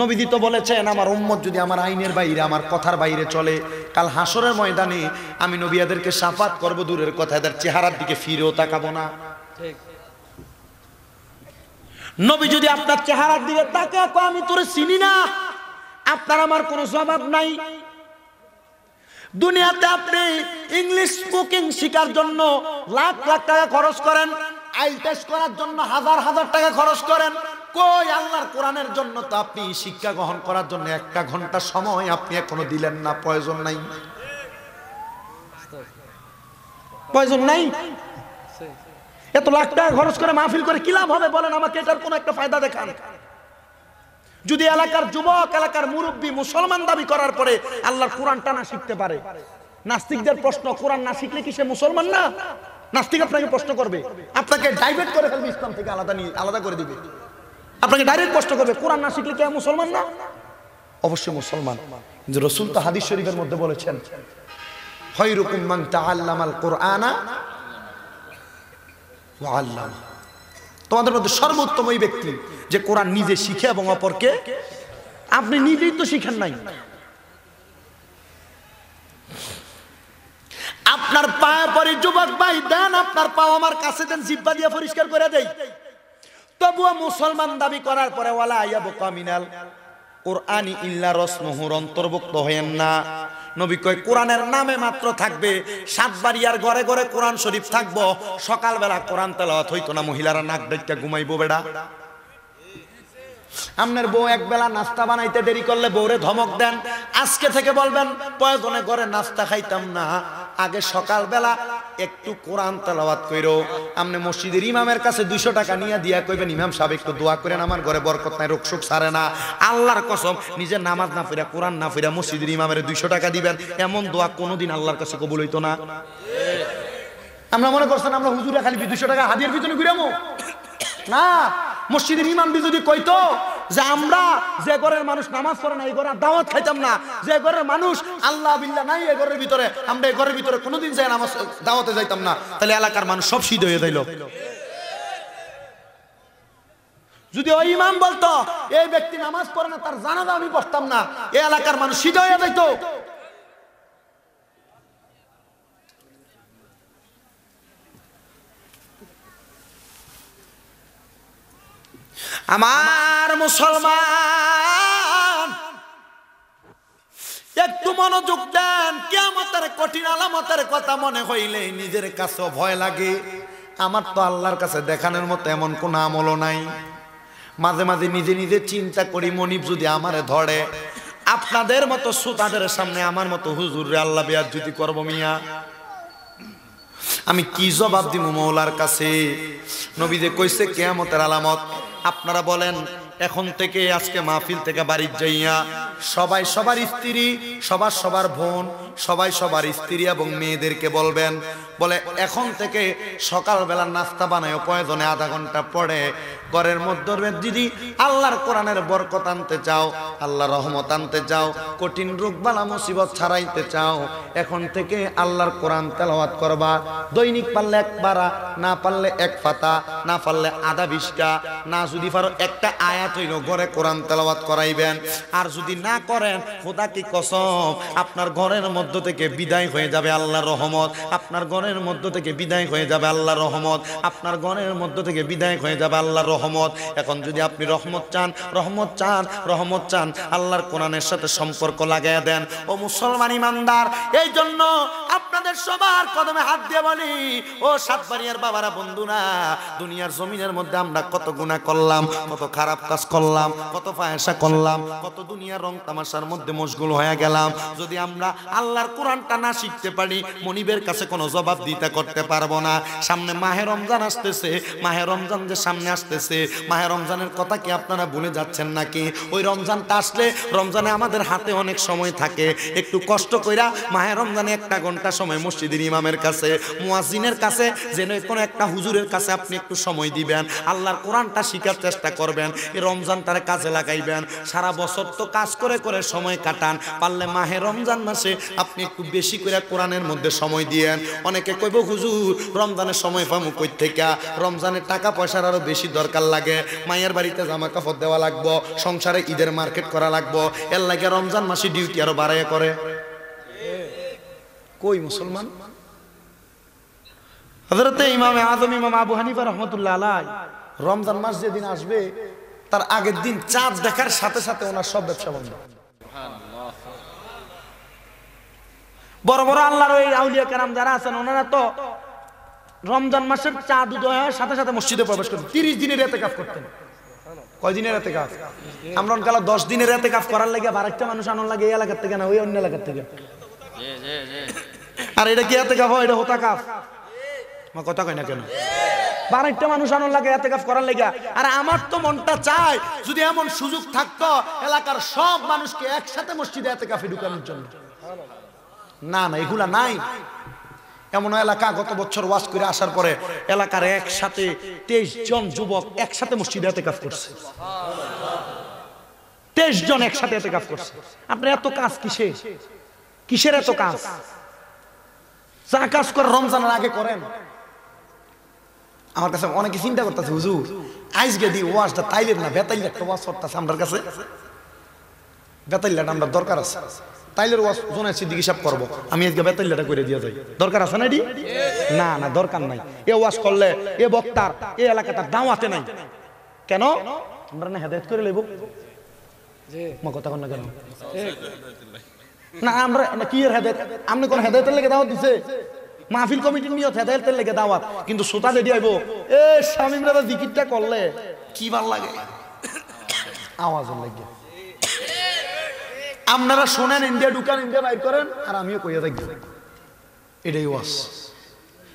নবীজি তো বলেছেন আমার উম্মত যদি আমার আইনের বাইরে, আমার কথার বাইরে চলে, কাল হাসরের ময়দানে আমি নবিয়াদেরকে শাফাত করব, দূরের কথা এদের চেহারার দিকে ফিরেও তাকাবো না। ঠিক। নবী যদি আপনার চেহারার দিকে তাকায়, আমি তোরে চিনি না, আপনার আমার কোনো জবাব নাই। দুনিয়াতে আপনি ইংলিশ স্পিকিং শেখার জন্য লাখ লাখ টাকা খরচ করেন, আইল টেস্ট করার জন্য হাজার হাজার টাকা খরচ করেন। কই আল্লাহর কোরআনের জন্য তো আপনি শিক্ষা গ্রহণ করার জন্য 1 ঘন্টা সময় আপনি এখনো দিলেন না। প্রয়োজন নাই, প্রয়োজন নাই। এত লাখ টাকা খরচ করে মাহফিল করে কি লাভ হবে বলেন আমাকে? এটার কোনো একটা ফায়দা দেখান। যদি এলাকার যুবক, এলাকার মুরব্বী মুসলমান দাবি করার পরে আল্লাহর কোরআনটা না শিখতে পারে, নাস্তিকদের প্রশ্ন, কোরআন না শিখলে কি সে মুসলমান না? নাস্তিক আপনাকে প্রশ্ন করবে, আপনাকে ডাইভার্ট করে ফেলবে, ইসলাম থেকে আলাদা করে দিবে, আপনাকে ডাইরেক্ট প্রশ্ন করবে কোরআন না শিখলে কি মুসলমান না? অবশ্যই মুসলমান। কিন্তু রাসূল তো হাদিস শরীফের মধ্যে বলেছেন খায়রুকুম মান তাআল্লামাল কুরআনা ওয়া আল্লামা। তোমাদের মধ্যে সর্বোত্তম ওই ব্যক্তি যে কোরআন নিজে শিখে এবং অপরকে। আপনি নিজেই তো শিখেন নাই। আপনার পায়ে পরে যুবক ভাই, দেন আপনার পা আমার কাছে দেন, জিহ্বা দিয়ে পরিষ্কার করে দেই। তবুও মুসলমান দাবি করার পরে ওয়ালা ইয়াবকা মিনাল কুরআনি ইল্লা রাসমুহুর অন্তর্ভুক্ত হয়েন না। নবী কয় কোরআনের নামে মাত্র থাকবে, সাতবাড়িয়ার ঘরে ঘরে কোরআন শরীফ থাকবো, সকালবেলা কোরআন তেলাওয়াত হইতো না, মহিলারা নাক ডাইকা ঘুমাইবো। বেড়া আপনার বউ একবেলা নাস্তা বানাইতে দেরি করলে বউরে ধমক দেন, আজকে থেকে বলবেন প্রয়োজনে ঘরে নাস্তা খাইতাম না, আগে সকালবেলা একটু কোরআন তেলাওয়াত কইরো। আপনি মসজিদের ইমামের কাছে 200 টাকা নিয়ে দিয়া কইবেন ইমাম সাহেব একটু দোয়া করেন, আমার ঘরে বরকত নাই, রোগ শোক সারে না। আল্লাহর কসম, নিজের নামাজ না ফিরা, কোরআন না ফিরা মসজিদের ইমামের 200 টাকা দিবেন, এমন দোয়া কোনোদিন আল্লাহর কাছে কবুল হইতো না। আমরা মনে করছেন আমরা হুজুরে খালি 200 টাকা হাদিয়ার পিছনে ঘুরামো না। মসজিদের ইমাম যদি কইতো যে আমরা যে ঘরের মানুষ নামাজ পড়ে না এই ঘরে দাওয়াত খাইতাম না, যে ঘরের মানুষ আল্লাহ বিল্লাহ নাই এই ঘরের ভিতরে, আমরা এই ঘরের ভিতরে কোনোদিন যাই নামাজ দাওয়াতে যাইতাম না, তাহলে এলাকার মানুষ সব শহীদ হয়ে যাইল। যদি ওই ইমাম বলতো এই ব্যক্তি নামাজ পড়ে না, তার জানাজা আমি পড়তাম না, এই এলাকার মানুষ শহীদ হয়ে যাইতো। আমার মুসলমান একটু মনোযোগ দেন। কিয়ামতের কঠিন আলামতের কথা মনে হইলে নিজের কাছে ভয় লাগে। আমার তো আল্লাহর কাছে দেখানোর মতো এমন কোন আমলও নাই। মাঝে মাঝে নিজে নিজে চিন্তা করি, মনিব যদি আমারে ধরে, আপনাদের মতো শ্রোতাদের সামনে আমার মতো হুজুরে আল্লাহ বেয়াজ্জতি করব মিয়া, আমি কি জবাব দিব মওলার কাছে? নবী যে কইছে কিয়ামতের আলামত। আপনারা বলেন, এখন থেকে আজকে মাহফিল থেকে বাড়ি যাইয়া সবাই সবার স্ত্রী, সবার বোন, সবাই সবার স্ত্রী এবং মেয়েদেরকে বলবেন, বলে এখন থেকে সকালবেলা নাস্তা বানায় প্রয়োজনে আধা ঘন্টা পরে ঘরের মধ্যে দিদি আল্লাহর কোরআনের বরকত আনতে চাও, আল্লাহর রহমত আনতে চাও, কঠিন রোগ বালা মুসিবত ছাড়াইতে চাও, এখন থেকে আল্লাহর কোরআন তেলাওয়াত করবা। দৈনিক পারলে এক পারা, না পারলে এক পাতা, না পারলে আধা বিশটা, না যদি পারো একটা আয়াত হইল ঘরে কোরআন তেলাওয়াত করাইবেন। আর যদি না করেন, খোদা কি কসম, আপনার ঘরের মধ্য থেকে বিদায় হয়ে যাবে আল্লাহর রহমত, আপনার ঘরের মধ্য থেকে বিদায় হয়ে যাবে আল্লাহর রহমত, আপনার ঘরের মধ্য থেকে বিদায় হয়ে যাবে আল্লাহর রহমত। এখন যদি আপনি রহমত চান, রহমত চান, রহমত চান, আল্লাহর কোরআনের সাথে সম্পর্ক লাগাইয়া দেন। ও মুসলমান ইমানদার, এই জন্য আপনাদের সবার কদমে হাত দিয়ে বলি, ও সাতবাড়িয়ার বাবারা, বন্ধুরা, দুনিয়ার জমিনের মধ্যে আমরা কত গুনাহ করলাম, কত খারাপ কাজ করলাম, কত ফাহেশা করলাম, কত দুনিয়ার রং তামাশার মধ্যে মশগুল হয়ে গেলাম। যদি আমরা আল্লাহর কোরআনটা না শিখতে পারি, মনিবের কাছে কোনো জবাব দিতে করতে পারবো না। সামনে মাহে রমজান আসতেছে, মাহে রমজান যে সামনে আসতেছে, মাহে রমজানের কথা কি আপনারা ভুলে যাচ্ছেন নাকি? ওই রমজানটা আসলে, রমজানে আমাদের হাতে অনেক সময় থাকে, একটু কষ্ট কইরা মাহে রমজানে একটা ঘন্টা সময় মসজিদের ইমামের কাছে, মুয়াজ্জিনের কাছে, যেন কোনো একটা হুজুরের কাছে আপনি একটু সময় দিবেন, আল্লাহর কোরআনটা শিখার চেষ্টা করবেন, এই রমজানটারে কাজে লাগাইবেন। সারা বছর তো কাজ করে করে সময় কাটান, পারলে মাহে রমজান মাসে আপনি একটু বেশি করে কোরআনের মধ্যে সময় দিয়েন। অনেকে কইব, হুজুর রমজানের সময় পামু কই থেকে? রমজানের টাকা পয়সার আরো বেশি দরকার লাগে, মায়ের বাড়িতে জামা কাপড় দেওয়া লাগবো, সংসারে ঈদের মার্কেট করা লাগবো, এর লাগে রমজান মাসে ডিউটি আরো বাড়াইয়া করে। কই মুসলমান? হযরতে ইমামে আযম ইমাম আবু হানিফা রাহমাতুল্লাহ আলাইহি রমজান মাস যেদিন আসবে তার আগের দিন চাঁদ দেখার সাথে সাথে ওনার সব ব্যবসা বন্ধ। বড় বড় আল্লাহর ওই আউলিয়া কেরাম যারা আছেন, ওনারা তো রমজান মাসের চাঁদ উদয় হওয়ার সাথে সাথে মসজিদে প্রবেশ করতেন। 30 দিনের ইতিকাফ করতেন। কয় দিনের ইতিকাফ? আমরা কালা 10 দিনের ইতিকাফ করার লাগে আরেকটা মানুষ আনার লাগে, এই এলাকার থেকে না, ওই অন্য এলাকার থেকে। আর এটা কি ইতিকাফ হয়? এটা হোতাকাফ। আমার কথা কয় না কেন? আরেকটা মানুষ আনার লাগে ইতিকাফ করার লাগে। আর আমার তো মনটা চায় যদি এমন সুযোগ থাকতো এলাকার সব মানুষকে একসাথে মসজিদে ইতিকাফে ঢুকানোর জন্য। না না, এগুলা নাই। এমন এলাকা গত বছর ওয়াজ করে আসার পরে এলাকার একসাথে 23 জন যুবক একসাথে মসজিদে ইতিকাফ করছে। 23 জন একসাথে ইতিকাফ করছে। আপনি এত কাজ কিসের এত কাজ? যা কাজ করে রমজানের আগে করেন। আমার কাছে অনেকে চিন্তা করতেছে, হুজুর আজকে দি ওয়াজটা তাইলের না বেতাইলে একটা ওয়াজ করতেছে আমার কাছে, বেতাইলাটা আমরা দরকার আছে। তাইলের ওয়াজ জোনায়েদ সিদ্দিকী সাহেব করবো, আমি আজকে বেতাইলাটা করে দিয়ে যাই, দরকার আছে না? না না, দরকার নাই। এ ওয়াজ করলে এ বক্তার এই এলাকাটার দাওয়াতে নাই। কেন? আমরা না হেদায়েত করে লইব। মা কথা কন না কেন? না আমরা কি এর হেদায়েত? আপনি কোন হেদায়েতের লেগে দাওয়াত দিছে? মাহফিল কমিটির নিয়ত হেদায়েতের লেগে দাওয়াত, কিন্তু শ্রোতা রেডি আইব এ শামিমরা জিকিরটা করলে কি ভাল লাগে, আওয়াজের লাগে। আপনারা শোনেন, ইন্ডিয়া ঢুকান, ইন্ডিয়া বাইর করেন, আর আমিও কইয়া থাকি। এটাই ওয়াজ।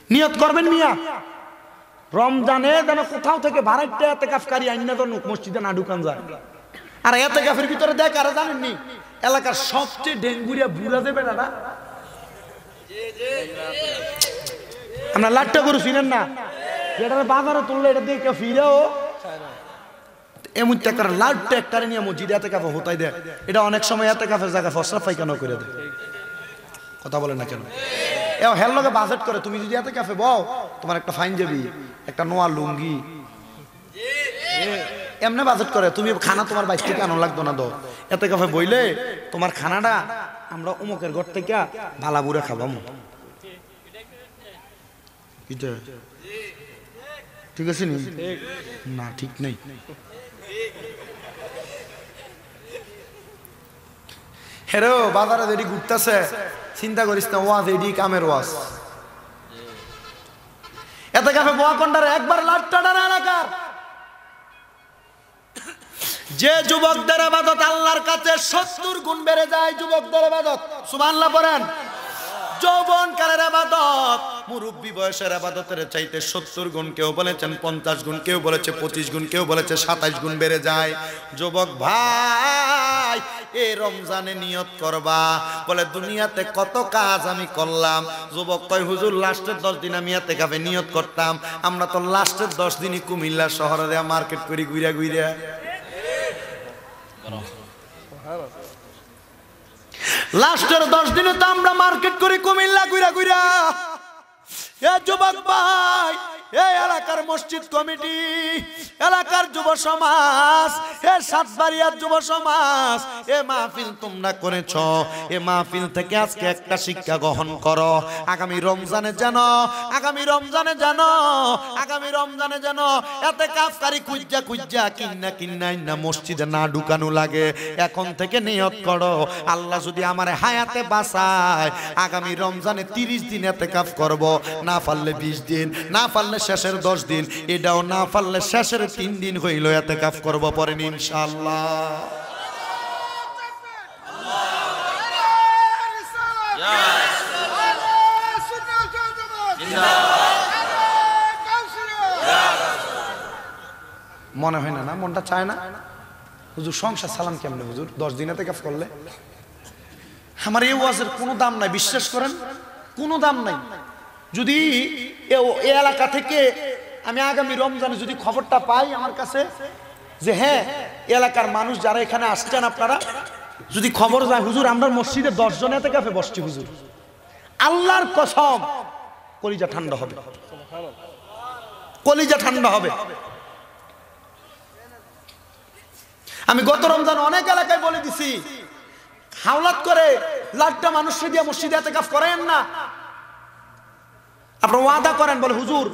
নিয়ত করবেন মিয়া, রমজানে যেন কোথাও থেকে ভাড়াইটা ইতিকাফকারী আইনা যেন মসজিদে না ঢুকান যায়। আর ইতিকাফের ভিতরে দেখ, আর জানেননি এলাকার সবচেয়ে ডেঙ্গুরিয়া বুড়া দেবে না, আমরা লাট্টা গরু চিনেন না, যেটা বাজারে তুললে এটা দিয়ে কেউ ফিরেও এমন টাকার লাট ট্যাক্টারে নিয়ে মসজিদে ইতিকাফ হতাই দেয়। এটা অনেক সময় ইতিকাফের জায়গা ফসরা পায়খানা করে দেয়। কথা বলে না কেন? হেল লোকে বাজেট করে, তুমি যদি ইতিকাফে বও তোমার একটা ফাইন যাবি, একটা নোয়া লুঙ্গি, এমনি বাজেট করে। তুমি খানা তোমার বাইক থেকে আনো লাগতো না, দো ইতিকাফে বইলে তোমার খানাটা আমরা অমুকের ঘর থেকে ভালা বুড়ে খাবাম। ঠিক আছে নি? না ঠিক নেই। হেরো বাজারে যেটি ঘুরতেছে চিন্তা করিস না, ওয়াজ এডি কামের ওয়াজ। এতে কাফে বোয়াকন্ডার একবার লাটটা ডানা এলাকার যে যুবকদের ইবাদত আল্লাহর কাছে 70 গুণ বেড়ে যায়। যুবকদের ইবাদত সুবহানাল্লাহ পড়েন। যৌবনকালের ইবাদত মুরব্বী বয়সের ইবাদতের চাইতে 70 গুণ, কেউ বলেছেন 50 গুণ, কেউ বলেছে 25 গুণ, কেউ বলেছে 27 গুণ বেড়ে যায়। যুবক ভাই এই রমজানে নিয়ত করবা, বলে দুনিয়াতে কত কাজ আমি করলাম। যুবক কয় হুজুর লাস্টের 10 দিন আমি ইতিকাফে নিয়ত করতাম। আমরা তো লাস্টের 10 দিনই কুমিল্লা শহরে মার্কেট করি ঘুরা ঘুরা। লাস্টের 10 দিনে তো আমরা মার্কেট করি কুমিল্লা ঘুরা ঘুরা। এ যুবক ভাই, এই এলাকার মসজিদ কমিটি, এলাকার যুব সমাজ, এ সাতবাড়িয়ার যুব সমাজ, এ মাহফিল তোমরা করেছ। এ মাহফিল থেকে আজকে একটা শিক্ষা গ্রহণ করো। আগামী রমজানে জানো, আগামী রমজানে জানো, আগামী রমজানে জানো এতে কাফকারি কুজ্জা কুজ্জা কিন্না মসজিদে না ঢুকানো লাগে। এখন থেকে নিয়ত করো, আল্লাহ যদি আমার হায়াতে বাঁচায় আগামী রমজানে 30 দিন এতে কাফ করবো, না পারলে 20 দিন, না পারলে শেষের 10 দিন, এটাও না পারলে শেষের 3 দিন হইল ইতিকাফ করব পরেন ইনশাআল্লাহ। মনে হয় না, না মনটা চায় না হুজুর সংসার সালাম কেমনে হুজুর 10 দিন ইতিকাফ করলে? আমার এই ওয়াজের কোনো দাম নাই, বিশ্বাস করেন কোনো দাম নাই। যদি এই এলাকা থেকে আমি আগামী রমজানে যদি খবরটা পাই আমার কাছে যে হ্যাঁ এলাকার মানুষ যারা এখানে আসছেন আপনারা, যদি খবর যায় হুজুর আমরা মসজিদে 10 জন ইতিকাফে বসছি হুজুর, আল্লাহর কসম কলিজা ঠান্ডা হবে, কলিজা ঠান্ডা হবে। আমি গত রমজান অনেক এলাকায় বলে দিছি, হাওলাত করে লাখটা মানুষকে দিয়ে মসজিদে ইতিকাফ করেন না। আপনারা ওয়াদা করেন, বলে হুজুর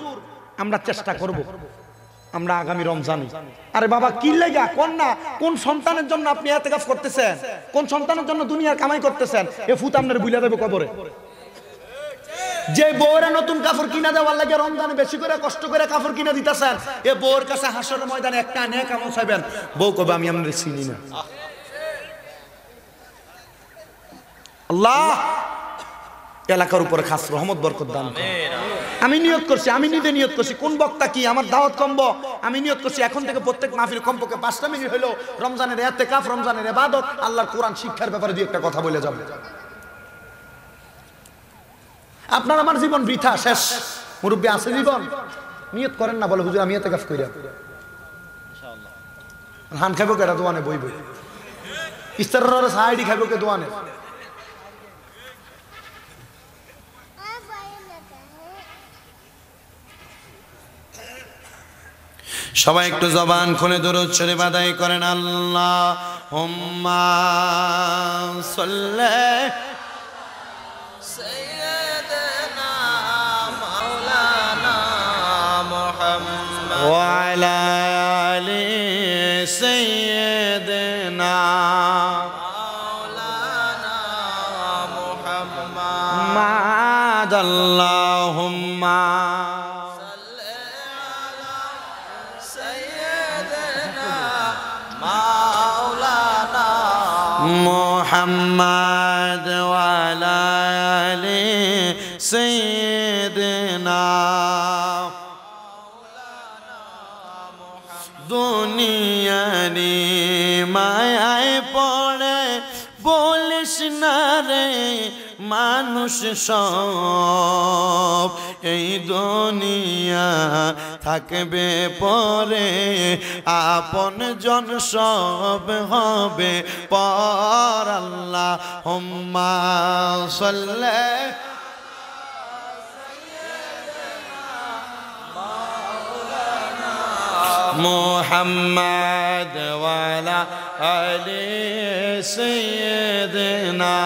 আমরা চেষ্টা করব আমরা আগামী রমজানে। আরে বাবা কি লাগা কোন না, কোন সন্তানের জন্য আপনি ইতিকাফ করতেছেন, কোন সন্তানের জন্য দুনিয়ার কামাই করতেছেন? এ ফুত আপনার বুইলা দেবে কবরে। যে বউরে নতুন কাপড় কিনা দেওয়ার লাগে রমজানে বেশি করে কষ্ট করে কাপড় কিনা দিতেছেন, এ বউর কাছে হাসরের ময়দানে একটা নেক আমল চাইবেন, বউ কবে আমি আপনাদের চিনি না। আল্লাহ এলাকার উপরে খাস রহমত বরকত দান করুন। আমি নিয়ত করছি, আমি নিজে নিয়ত করছি, কোন বক্তা কি আমার দাওয়াত কমব, আমি নিয়ত করছি এখন থেকে প্রত্যেক মাহফিল কমপক্ষে 5টা মিনিট হলো রমজানের ইতিকাফ, রমজানের ইবাদত, আল্লাহর কোরআন শিক্ষার ব্যাপারে দুই একটা কথা বলে যাব। আপনার আমার জীবন বৃথা শেষ। মুরব্বী আছে জীবন, নিয়ত করেন না, বলে হুজুর আমি ইতিকাফ কইরা ইনশাআল্লাহ। হান খাবো কেরা দোয়ানে বই বই, ইস্তারের সাইডি খাবো কে দোয়ানে। সবাই একটু জবান খুলে দরুদ শরীফ আদায় করেন। আল্লাহুম্মা সাল্লি সাইয়্যিদানা মাওলানা মুহাম্মদ ওয়া আলা আলি সাইয়্যিদানা মাওলানা মুহাম্মদ। আল্লাহুম্মা মুহাম্মদ ওয়া আলা আলি সাইয়্যিদিনা। দুনিয়ারি মায়ায় পড়ে বলিস না রে মানুষ সব, এই দুনিয়া থাকবে পরে, আপন জন সব হবে পর। আল্লাহুম্মা সাল্লি মুহাম্মদ ওয়া আলা আলি সাইয়্যিদিনা।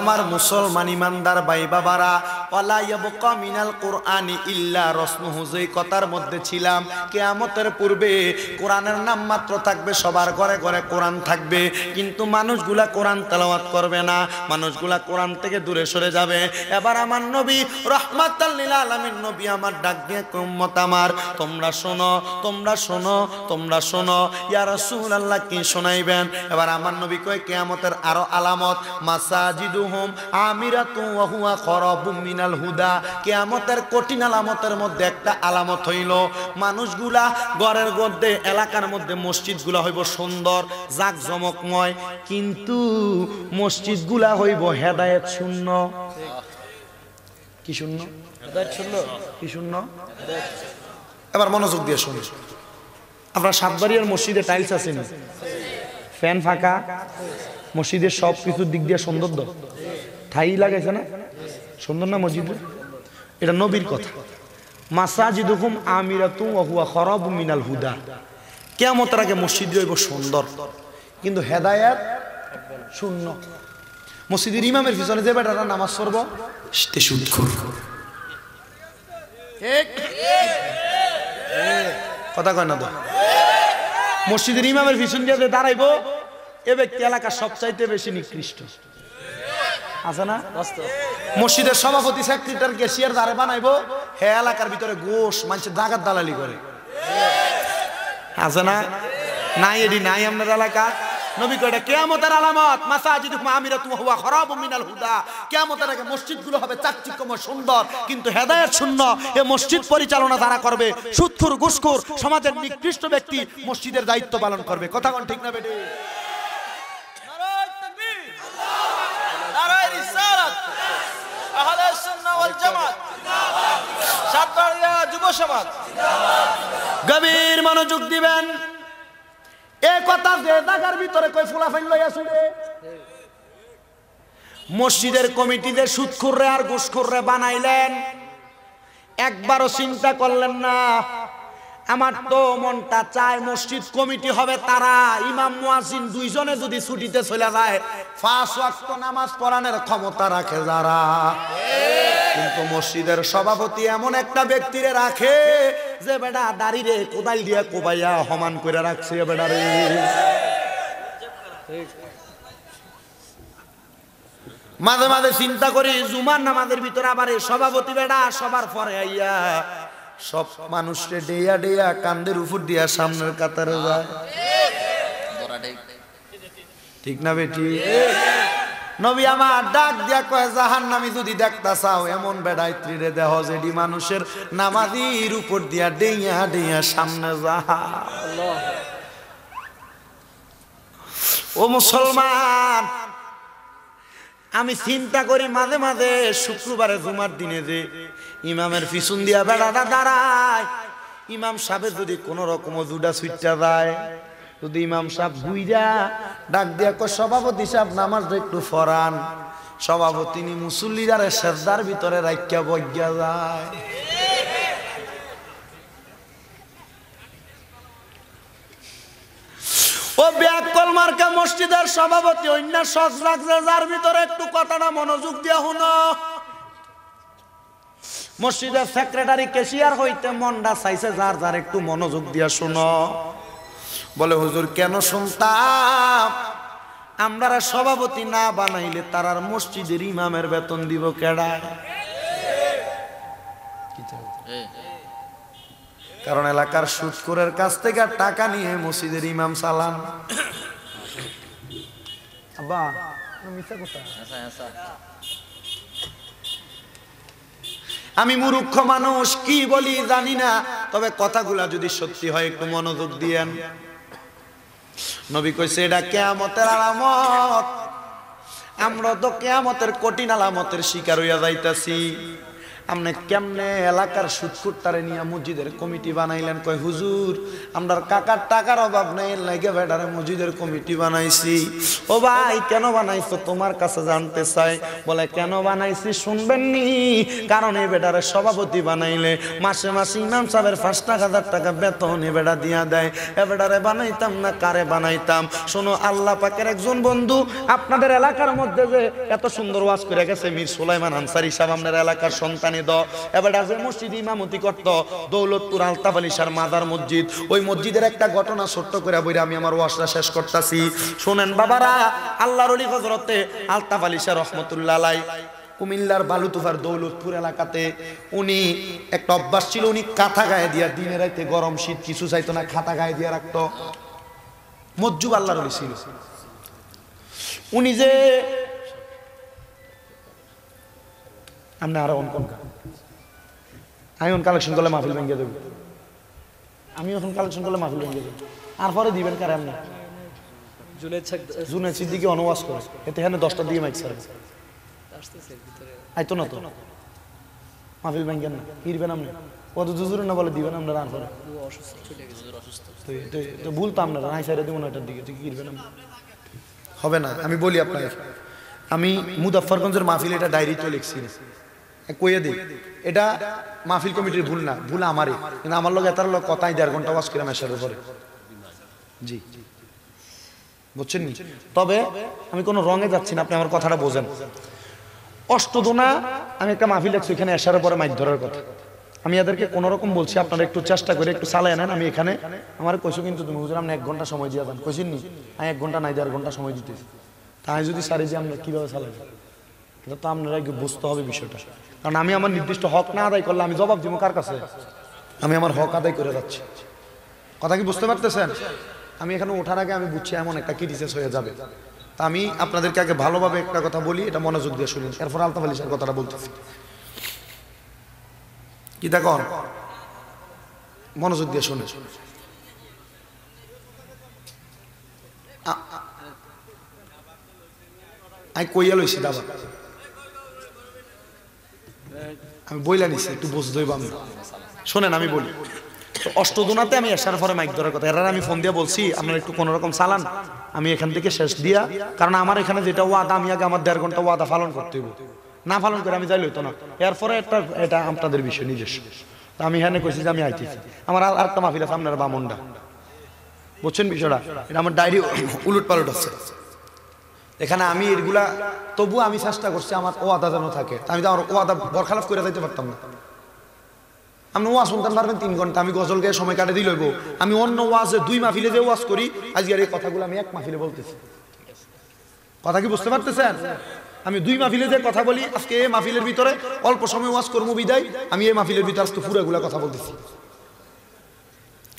আমার মুসলমান ইমানদার ভাই বাবারা, ওয়ালা ইয়াবকা মিনাল কুরআনি ইল্লা রাসমুহু, যেই কথার মধ্যে ছিলাম কিয়ামতের পূর্বে কোরআনের নাম মাত্র থাকবে, সবার ঘরে ঘরে কোরআন থাকবে, কিন্তু মানুষগুলা কোরআন তেলাওয়াত করবে না, মানুষগুলা কোরআন থেকে দূরে সরে যাবে। এবার আমার নবী রাহমাতাল লিল আলামিন নবী আমার ডাক দিয়ে উম্মত আমার, তোমরা শোনো, তোমরা শোনো, তোমরা শোনো, ইয়া রাসূলুল্লাহ কি শোনাইবেন? এবার আমার নবী কয় কিয়ামতের আরো আলামত, মাসাজিদুহুম আমিরাতু ওয়া হুয়া খরাবুম মিনাল হুদা। কিয়ামতের কঠিন আলামতের মধ্যে একটা আলামত হইল, মানুষগুলা ঘরের মধ্যে এলাকার মধ্যে মসজিদগুলা হইব সুন্দর জাকজমকময়, কিন্তু মসজিদগুলা হইব হেদায়েত শূন্য। কি শূন্য? হেদায়েত শূন্য। কি শূন্য? এবার মনোযোগ দিয়ে শুনুন। আপনার সাতবাড়িয়ার মসজিদে টাইলস আছে না, ফ্যান ফাঁকা, মসজিদের সব কিছুর দিক দিয়ে সৌন্দর্য, ঠাই লাগাইছে না, সুন্দর না মসজিদ? এটা নবীর কথা। মাসাজিদুকুম আমিরাতু ওয়া হুয়া খরাবুম মিনাল হুদা। কিয়ামতের আগে মসজিদ হইব সুন্দর, কিন্তু হেদায়েত শূন্য। মসজিদের ইমামের পিছনে যে বেটারা নামাজ পড়ব সে সুদখোর। কথা কয় না তো? মসজিদের ইমামের পিছন দিয়ে দাঁড়াইবো এ ব্যক্তি এলাকার সবচাইতে বেশি নিকৃষ্ট, আছে না? মসজিদের সভাপতি সেক্রেটারি ক্যাশিয়ার যারে বানাইবো হে এলাকার ভিতরে গোশ মানুষের জাগাত দালালি করে, আছে না? নাই এডি নাই আপনার এলাকা। নবী কয় এটা কিয়ামতের আলামত, মাসাজিদুকুম আমিরাতুন ওয়া হুয়া খরাবুম মিনাল হুদা। কিয়ামতের আগে মসজিদগুলো হবে চাকচিক্যময় সুন্দর, কিন্তু হেদায়েত শূন্য। এই মসজিদ পরিচালনা যারা করবে সুদখোর ঘুষখোর সমাজের নিকৃষ্ট ব্যক্তি মসজিদের দায়িত্ব পালন করবে। কথা কোন ঠিক না বেটি? নারায়ে তাকবীর, নারায়ে রিসালাত, আহলে সুন্নাহ ওয়াল জামাত জিন্দাবাদ, সাতবাড়িয়া যুব সমাজ জিন্দাবাদ। গভীর মনোযোগ দিবেন। এই কথা যে জায়গার ভিতরে কই ফুলাফাইন লইয়া ছুড়ে, মসজিদের কমিটিতে সুদখোররে আর ঘুষখোররে বানাইলেন, একবারও চিন্তা করলেন না? আমার তো মনটা চায় মসজিদ কমিটি হবে তারা, ইমাম মুয়াজ্জিন দুইজনে যদি ছুটিতে চলে যায়, 5 ওয়াক্ত নামাজ পড়ানোর ক্ষমতা রাখে যারা, কিন্তু মসজিদের সভাপতি এমন একটা ব্যক্তিরে রাখে যে বেটা দাড়ি রে কোদাল দিয়া কোবাইয়া সমান করে রাখছে বেটারে। মাঝে মাঝে চিন্তা করি জুমার নামাজের ভিতরে আবার এই সভাপতি বেটা সবার পরে আইয়া সব মানুষকে ডেয়া ডেয়া কান্দের উপর দিয়া সামনের কাতারে যায়, ঠিক না বেটি? নবী আমার ডাক দিয়া কয় জাহান্নামী যদি দেখতা চাও এমন বেড়াইত্রী রে দেহ যেডি মানুষের নামাজির উপর দিয়া ডেইয়া ডেইয়া সামনে যা। ও মুসলমান, আমি চিন্তা করি মাঝে মাঝে শুক্রবারে জুমার দিনে যে ইমামের পিছন দিয়া বেড়াটা দাঁড়ায়, ইমাম সাহেবের যদি কোন রকম জুডা সুইটা যায়, যদি ইমাম সাহেব বুইরা ডাক দিয়া কয় সভাপতি সাহেব নামাজটা একটু ফরান, সভাপতি নি মুসল্লিরারে সেজদার ভিতরে রাখিয়া বজ্ঞা যায়। ও ব্যাকল মার্কা মসজিদের সভাপতি অন্য সজ রাখছে, যার ভিতরে একটু কথাটা মনোযোগ দিয়া শুনো। মসজিদের সেক্রেটারি ক্যাশিয়ার হইতে মনটা চাইছে, যার যার একটু মনোযোগ দিয়া শুনো। বলে হুজুর কেন শুনতাম, আমরা সভাপতি না বানাইলে তারার মসজিদের ইমামের বেতন দিব কেডা? কারণ এলাকার সুদখোরের কাছ থেকে টাকা নিয়ে মসজিদের ইমাম চালান। আমি মূর্খ মানুষ, কি বলি জানি না, তবে কথাগুলা যদি সত্যি হয় একটু মনোযোগ দিয়েন। নবী কইছে এটা কিয়ামতের আলামত। আমরা তো কিয়ামতের কঠিন আলামতের শিকার হইয়া যাইতাছি। আপনি কেমনে এলাকার সুৎকুট্টারে নিয়ে মসজিদের কমিটি বানাইলেন? কয় হুজুর আমরার কাকার টাকার অভাব নেই, লাগে বেটারে মসজিদের কমিটি বানাইছি। ও ভাই কেন বানাইছো তোমার কাছে জানতে চাই। বলে কেন বানাইছি শুনবেন নি? কারণ এই বেটারে সভাপতি বানাইলে মাসে মাসে ইমাম সাহেবের 5,000 টাকা বেতন এ বেটা দিয়া দেয়। এ বেটারে বানাইতাম না কারে বানাইতাম? শোনো, আল্লাহ পাকের একজন বন্ধু আপনাদের এলাকার মধ্যে যে এত সুন্দর ওয়াজ করে গেছে মীর সুলাইমান আনসারী সাহেব, আপনার এলাকার সন্তানি দ এবার যে মসজিদ ইমামতি করত দৌলতপুর আলতাফ আলী শাহর মাদার মসজিদ, ওই মসজিদের একটা ঘটনা ছোট্ট করে বইরা আমি আমার ওয়াজটা শেষ করতেছি। শোনেন বাবারা, আল্লাহর ওলি হযরতে আলতাফ আলী শাহ রহমতুল্লাহ আলাইহি কুমিল্লার বালুতুফার দৌলতপুর এলাকাতে উনি একটা অভ্যাস ছিল, উনি কাঁথা গায়ে দিয়া দিনে রাইতে গরম শীত কিছু চাইতো না, খাতা গায়ে দিয়া রাখতো। মজ্জুব আল্লাহর ওলি ছিল। উনি যে আপনি আরো অনকন আমি কালেকশন করলে মাহফিল ভেঙে দেব, আমি এখন কালেকশন করলে মাহফিল ভেঙে দেব। আর পরে দিবেন কারে? আপনি জুনের সিদ্দিকি অনুবাস করে এতে এখানে 10টার দিকে মাইক ছাড়বে আইতো না তো মাহফিল ভেঙেন না, ফিরবেন আপনি কত জুজুর না বলে দিবেন আপনারা। আর পরে তো ভুলতাম না হাই সাইডে দেবো না এটার দিকে, তুই ফিরবেন হবে না। আমি বলি আপনাকে, আমি মুজাফফরগঞ্জের মাহফিল এটা ডায়েরিতে লিখছি, কইয়ে দিই এটা মাহফিল কমিটির ভুল না, ভুল আমারই। কিন্তু আমার লোক এতার লোক কথাই 1.5 ঘন্টা ওয়াজ করে মেশার উপরে, জি বুঝছেন নি? তবে আমি কোনো রঙে যাচ্ছি না, আপনি আমার কথাটা বোঝেন। অষ্টদোনা আমি একটা মাহফিল দেখছি, এখানে এসার পরে মাইক ধরার কথা। আমি এদেরকে কোন রকম বলছি আপনারা একটু চেষ্টা করে একটু চালাই নেন। আমি এখানে আমার কইছো কিন্তু তুমি হুজুর আপনি 1 ঘন্টা সময় দিয়ে দেন, কইছেন নি? আমি 1 ঘন্টা নাই 1.5 ঘন্টা সময় দিতেছি। তাই যদি সারি যে আমরা কিভাবে চালাই, এটা তো আপনারা বুঝতে হবে বিষয়টা। কারণ আমি আমার নির্দিষ্ট হক না আদায় করলে আমি জবাব দিব কার কাছে? আমি আমার হক আদায় করে যাচ্ছি। কথা কি বুঝতে পারতেছেন? আমি এখানে ওঠার আগে আমি বুঝছি এমন একটা ক্রিটিসাইজ হয়ে যাবে। তা আমি আপনাদেরকে আগে ভালোভাবে একটা কথা বলি, এটা মনোযোগ দিয়ে শুনুন, এরপর আলতাফ আলী স্যার কথাটা বলতেছি। কি দেখুন, মনোযোগ দিয়ে শুনে আমি কইয়া লইছি দাবা, আমি বইলা নিছি একটু বুঝতে হইব। আমি শোনেন আমি বলি, অষ্টদোনাতে আমি এসার পরে মাইক ধরার কথা, এরা আমি ফোন দিয়ে বলছি আপনারা একটু কোনো রকম চালান, আমি এখান থেকে শেষ দিয়া, কারণ আমার এখানে যেটা ওয়াদা আমি আগে আমার 1.5 ঘন্টা ওয়াদা পালন করতে হইব, না পালন করে আমি যাই লইতো না। এরপরে এটা আপনাদের বিষয় নিজস্ব। তা আমি এখানে কইছি যে আমি আইতেছি, আমার আরেকটা মাহফিল আছে আপনার বামনডা, বুঝছেন বিষয়টা? এটা আমার ডায়েরি উলট পালট আছে এখানে। আমি এগুলা তবু আমি চেষ্টা করছি আমার ওয়াদা যেন থাকে, আমি তো আমার ওয়াদা বরখালাফ করে যাইতে পারতাম না। আপনি ওয়াজ শুনতে পারবেন 3 ঘন্টা, আমি গজল গিয়ে সময় কাটে দিয়ে লইব। আমি অন্য ওয়াজে 2 মাহফিলে যে ওয়াজ করি, আজকের এই কথাগুলো আমি 1 মাহফিলে বলতেছি। কথা কি বুঝতে পারতেছেন? আমি 2 মাহফিলে যে কথা বলি, আজকে এই মাহফিলের ভিতরে অল্প সময় ওয়াজ করবো বিদায়, আমি এই মাহফিলের ভিতরে আজকে পুরোগুলা কথা বলতেছি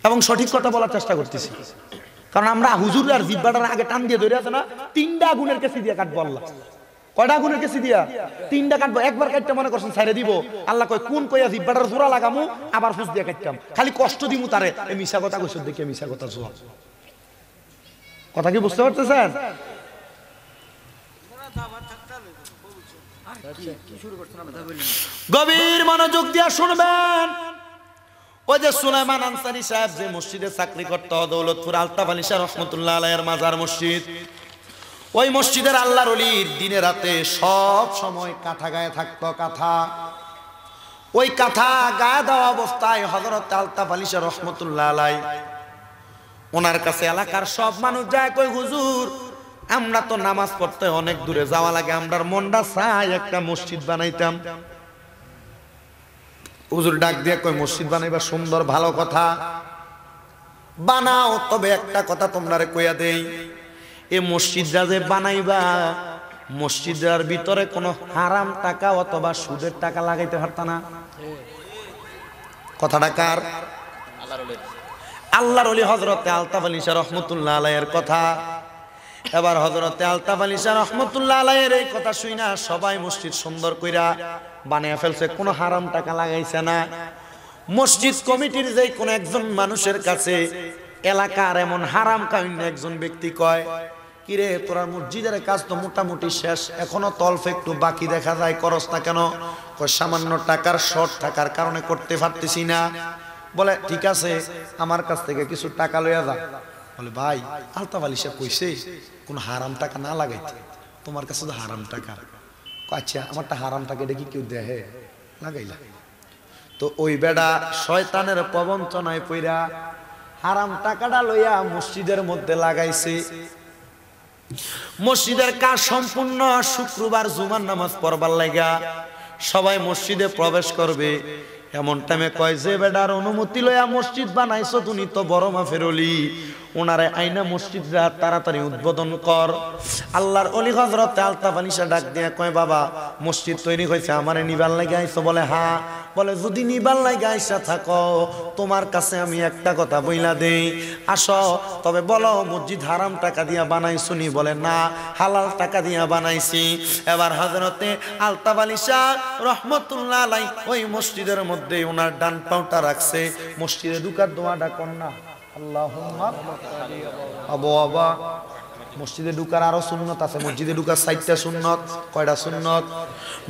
এবং সঠিক কথা বলার চেষ্টা করতেছি। কারণ আমরা হুজুর আর জিব্বাটার আগে টান দিয়ে ধরে আছে না, 3টা আগুনের কেসি দিয়ে কাটবো। আল্লাহ কয়টা আগুনের কেসি দিয়া? 3টা কাটবো। একবার কাটতে মনে করছেন ছাইরে দিব, আল্লাহ কয় কোন কইয়া জিব্বাটার জোড়া লাগামু, আবার ফুস দিয়ে কাটতাম, খালি কষ্ট দিমু তারে। এই মিশা কথা কইছ দেখে মিশা কথা জোয়া। কথা কি বুঝতে পারতেছেন? গভীর মনোযোগ দিয়ে শুনবেন। ওই যে সুলাইমান আনসারী সাহেব যে মসজিদে চাকরি করতো, দৌলতপুর আলতাফ আলী শাহ রহমতুল্লাহ আলাইহির মাজার মসজিদ, ওই মসজিদের আল্লাহর ওলির দিনে রাতে সব সময় কাঁথা গায়ে থাকতো। কাঁথা, ওই কাঁথা গায়ে দেওয়া অবস্থায় হযরত আলতাফ আলী শাহ রহমতুল্লাহ আলাইহি ওনার কাছে এলাকার সব মানুষ যায়, কই হুজুর আমরা তো নামাজ পড়তে অনেক দূরে যাওয়া লাগে, আমরার মনটা চাই একটা মসজিদ বানাইতাম। হুজুর ডাক দিয়ে কই মসজিদ বানাইবা সুন্দর ভালো কথা, বানাও, তবে একটা কথা তোমরা কইয়া দেই, এই মসজিদটা যে বানাইবা মসজিদের ভিতরে কোনো হারাম টাকা অথবা সুদের টাকা লাগাইতে পারতা না। কথাটা কার? আল্লাহর ওলি হযরতে আলতাফ আলী শাহ রহমতুল্লাহ আলাইহির কথা। এবার হযরতে আলতাফ আলী শাহ রহমতুল্লাহ আলাইহির এই কথা শুইনা সবাই মসজিদ সুন্দর কইরা বানিয়ে ফেলছে, কোনো হারাম টাকা লাগাইছে না। মসজিদ কমিটির যে কোন একজন মানুষের কাছে এলাকার এমন হারাম কাহিনী একজন ব্যক্তি কয়, কিরে তোরা মসজিদের কাজ তো মোটামুটি শেষ, এখনো তলফ একটু বাকি দেখা যায়, করস না কেন? কয় সামান্য টাকার শর্ট থাকার কারণে করতে পারতেছি না। বলে ঠিক আছে আমার কাছ থেকে কিছু টাকা লইয়া যা। বলে ভাই আলতাফ আলী সাহেব কইছে কোন হারাম টাকা না লাগাইতে, তোমার কাছে তো হারাম টাকা। আচ্ছা আমারটা হারাম টাকা, এটা কি কেউ দেহে? লাগাইলা। তো ওই বেড়া শয়তানের প্রবঞ্চনায় পইরা হারাম টাকাটা লইয়া মসজিদের মধ্যে লাগাইছে। মসজিদের কাজ সম্পূর্ণ, শুক্রবার জুমার নামাজ পড়বার লাগা সবাই মসজিদে প্রবেশ করবে। এমন টাইমে কয় যে বেডার অনুমতি লইয়া মসজিদ বানাইছো তুমি তো বড় মাফের অলি, ওনারে আইনা মসজিদরা তাড়াতাড়ি উদ্বোধন কর। আল্লাহর অলি হযরত আলতাফ আলী সাহেব ডাক দিয়া কয় বাবা মসজিদ তৈরি হয়েছে, আমারে নিবার লাগি আইছো? বলে হ্যাঁ। বলে যদি নিবার লাগি আইসা থাকো তোমার কাছে আমি একটা কথা বইলা দেই, আসো তবে বলো মসজিদ হারাম টাকা দিয়া বানাইছো নি? বলে না হালাল টাকা দিয়া বানাইছি। এবার হযরতে আলতাফ আলী সাহেব রহমতুল্লাহ আলাইহি ওই মসজিদের মধ্যে ওনার ডান পাওটা রাখছে, মসজিদে ঢুকার দোয়াটা কন্যা আল্লাহুম্মা আবু আবা। মসজিদে ঢুকার আরো সুন্নত আছে, মসজিদে ঢুকার 4টা সুন্নত। কয়টা সুন্নত?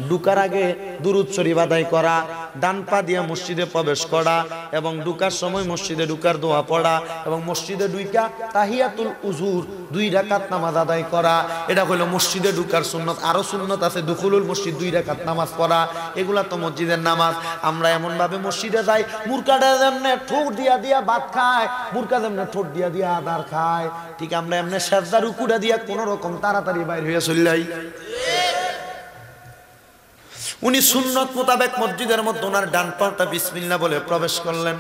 ঢুকার আগে দুরূদ শরীফ আদায় করা, ডান পা দিয়ে মসজিদে প্রবেশ করা এবং ঢুকার সময় মসজিদে ঢুকার দোয়া পড়া এবং মসজিদে ঢুকা তাহিয়াতুল উজুর 2 রাকাত নামাজ আদায় করা। এটা হলো মসজিদে ঢুকার সুন্নত। আরো সুন্নত আছে দুখুলুল মসজিদ 2 রাকাত নামাজ পড়া, এগুলা তো মসজিদের নামাজ। আমরা এমন ভাবে মসজিদে যাই মুরকাটা যেমনে ঠোঁট দিয়া দিয়া ভাত খায়, মুরকা যেমনে ঠোঁট দিয়া দিয়া আদার খায়, ঠিক আমরা এমনি সেজদা রুকুটা দিয়া কোন রকম তাড়াতাড়ি বাইর হইয়া চললাই। উনি সুন্নত মোতাবেক মসজিদের মধ্যে ওনার ডান পাটা বিসমিল্লাহ বলে প্রবেশ করলেন।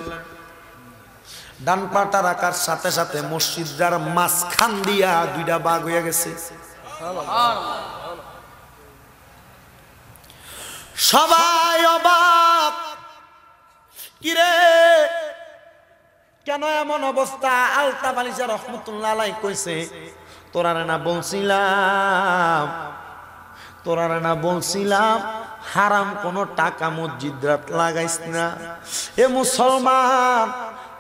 ডান পাটা রাখার সাথে সাথে মসজিদের মাঝখান দিয়া 2টা ভাগ হইয়া গেছে। সবাই অবাক, কিরে কেন এমন অবস্থা? আলতাফ আলী সাহেব রহমতুল্লাহ আলাইহি কইছে তোরারে না বলছিলাম হারাম কোন টাকা মসজিদ রাত লাগাইস না। এ মুসলমান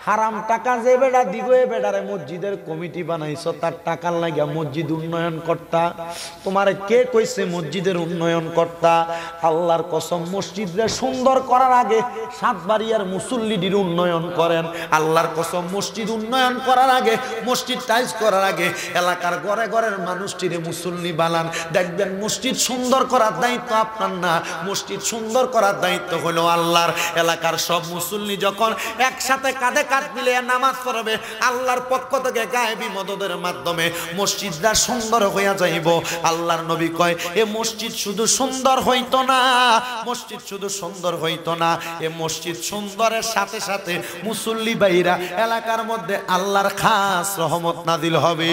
হারাম টাকা যে বেড়া দিব, এ বেড়ারে মসজিদের কমিটি বানাইছ, তার টাকার লাগিয়া মসজিদ উন্নয়ন কর্তা। তোমার কে কইছে মসজিদের উন্নয়ন কর্তা? আল্লাহর কসম মসজিদরে সুন্দর করার আগে সাতবাড়িয়ার মুসল্লিদের উন্নয়ন করেন। আল্লাহর কসম মসজিদ উন্নয়ন করার আগে, মসজিদ টাইলস করার আগে এলাকার ঘরে ঘরের মানুষটিরে মুসল্লি বানান। দেখবেন মসজিদ সুন্দর করার দায়িত্ব আপনার না, মসজিদ সুন্দর করার দায়িত্ব হলো আল্লাহর। এলাকার সব মুসল্লি যখন একসাথে কাঁধে কাঁধ মিলে নামাজ পড়বে আল্লাহর পক্ষ থেকে গায়েবী মদদের মাধ্যমে মসজিদটা সুন্দর হইয়া যাইব। আল্লাহর নবী কয় এ মসজিদ শুধু সুন্দর হইতো না, মসজিদ শুধু সুন্দর হইতো না, এ মসজিদ সুন্দরের সাথে সাথে মুসল্লি ভাইরা এলাকার মধ্যে আল্লাহর খাস রহমত নাজিল হবে।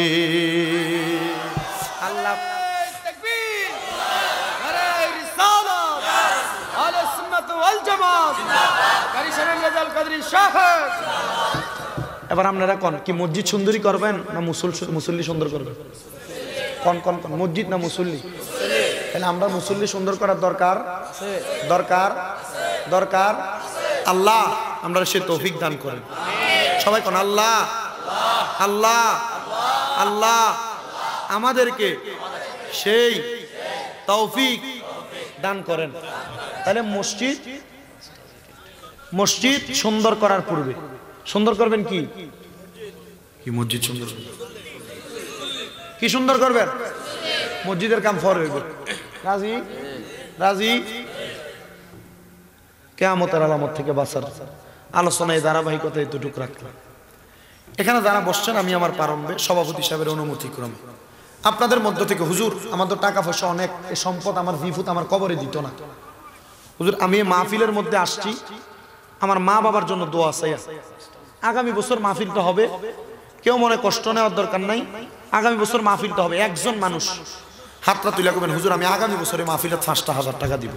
আল্লাহ এবার আপনারা কোন কি মসজিদ সুন্দরী করবেন না মুসল্লি সুন্দর করবেন? কোন কোন কোন মসজিদ না মুসল্লি? তাহলে আমরা মুসল্লি সুন্দর করার দরকার দরকার দরকার। আল্লাহ আমরা সে তৌফিক দান করেন। সবাই কোন আল্লাহ আল্লাহ আল্লাহ আমাদেরকে সেই তৌফিক দান করেন। তাহলে মসজিদ সুন্দর করার পূর্বে সুন্দর করবেন কি কি মসজিদ সুন্দর কি সুন্দর করবেন? মসজিদের কাম ফর হইবে। রাজি রাজি? কিয়ামতের আলামত থেকে বাঁচার আলোচনায় ধারাবাহিকতা এতটুকু রাখলাম। এখানে যারা বসছেন আমি আমার প্রারম্ভে সভাপতি সাহেবের অনুমতি ক্রমে আপনাদের মধ্য থেকে হুজুর আমাদের টাকা পয়সা অনেক, এই সম্পদ আমার জিফুত আমার কবরে দিত না। হুজুর আমি এই মাহফিলের মধ্যে আসছি, আমার মা বাবার জন্য দোয়া চাই। আগামী বছর মাহফিলটা হবে, কেউ মনে কষ্ট নেওয়ার দরকার নাই। আগামী বছর মাহফিলটা হবে, একজন মানুষ হাতটা তুলে করবেন হুজুর আমি আগামী বছরে মাহফিলে 5,000 টাকা দিব।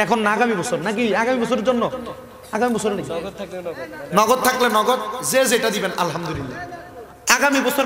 এখন না আগামী বছর নাকি আগামী বছরের জন্য? আগামী বছর নাকি নগদ থাকলে নগদ, যে যেটা দিবেন আলহামদুলিল্লাহ। আগামী বছর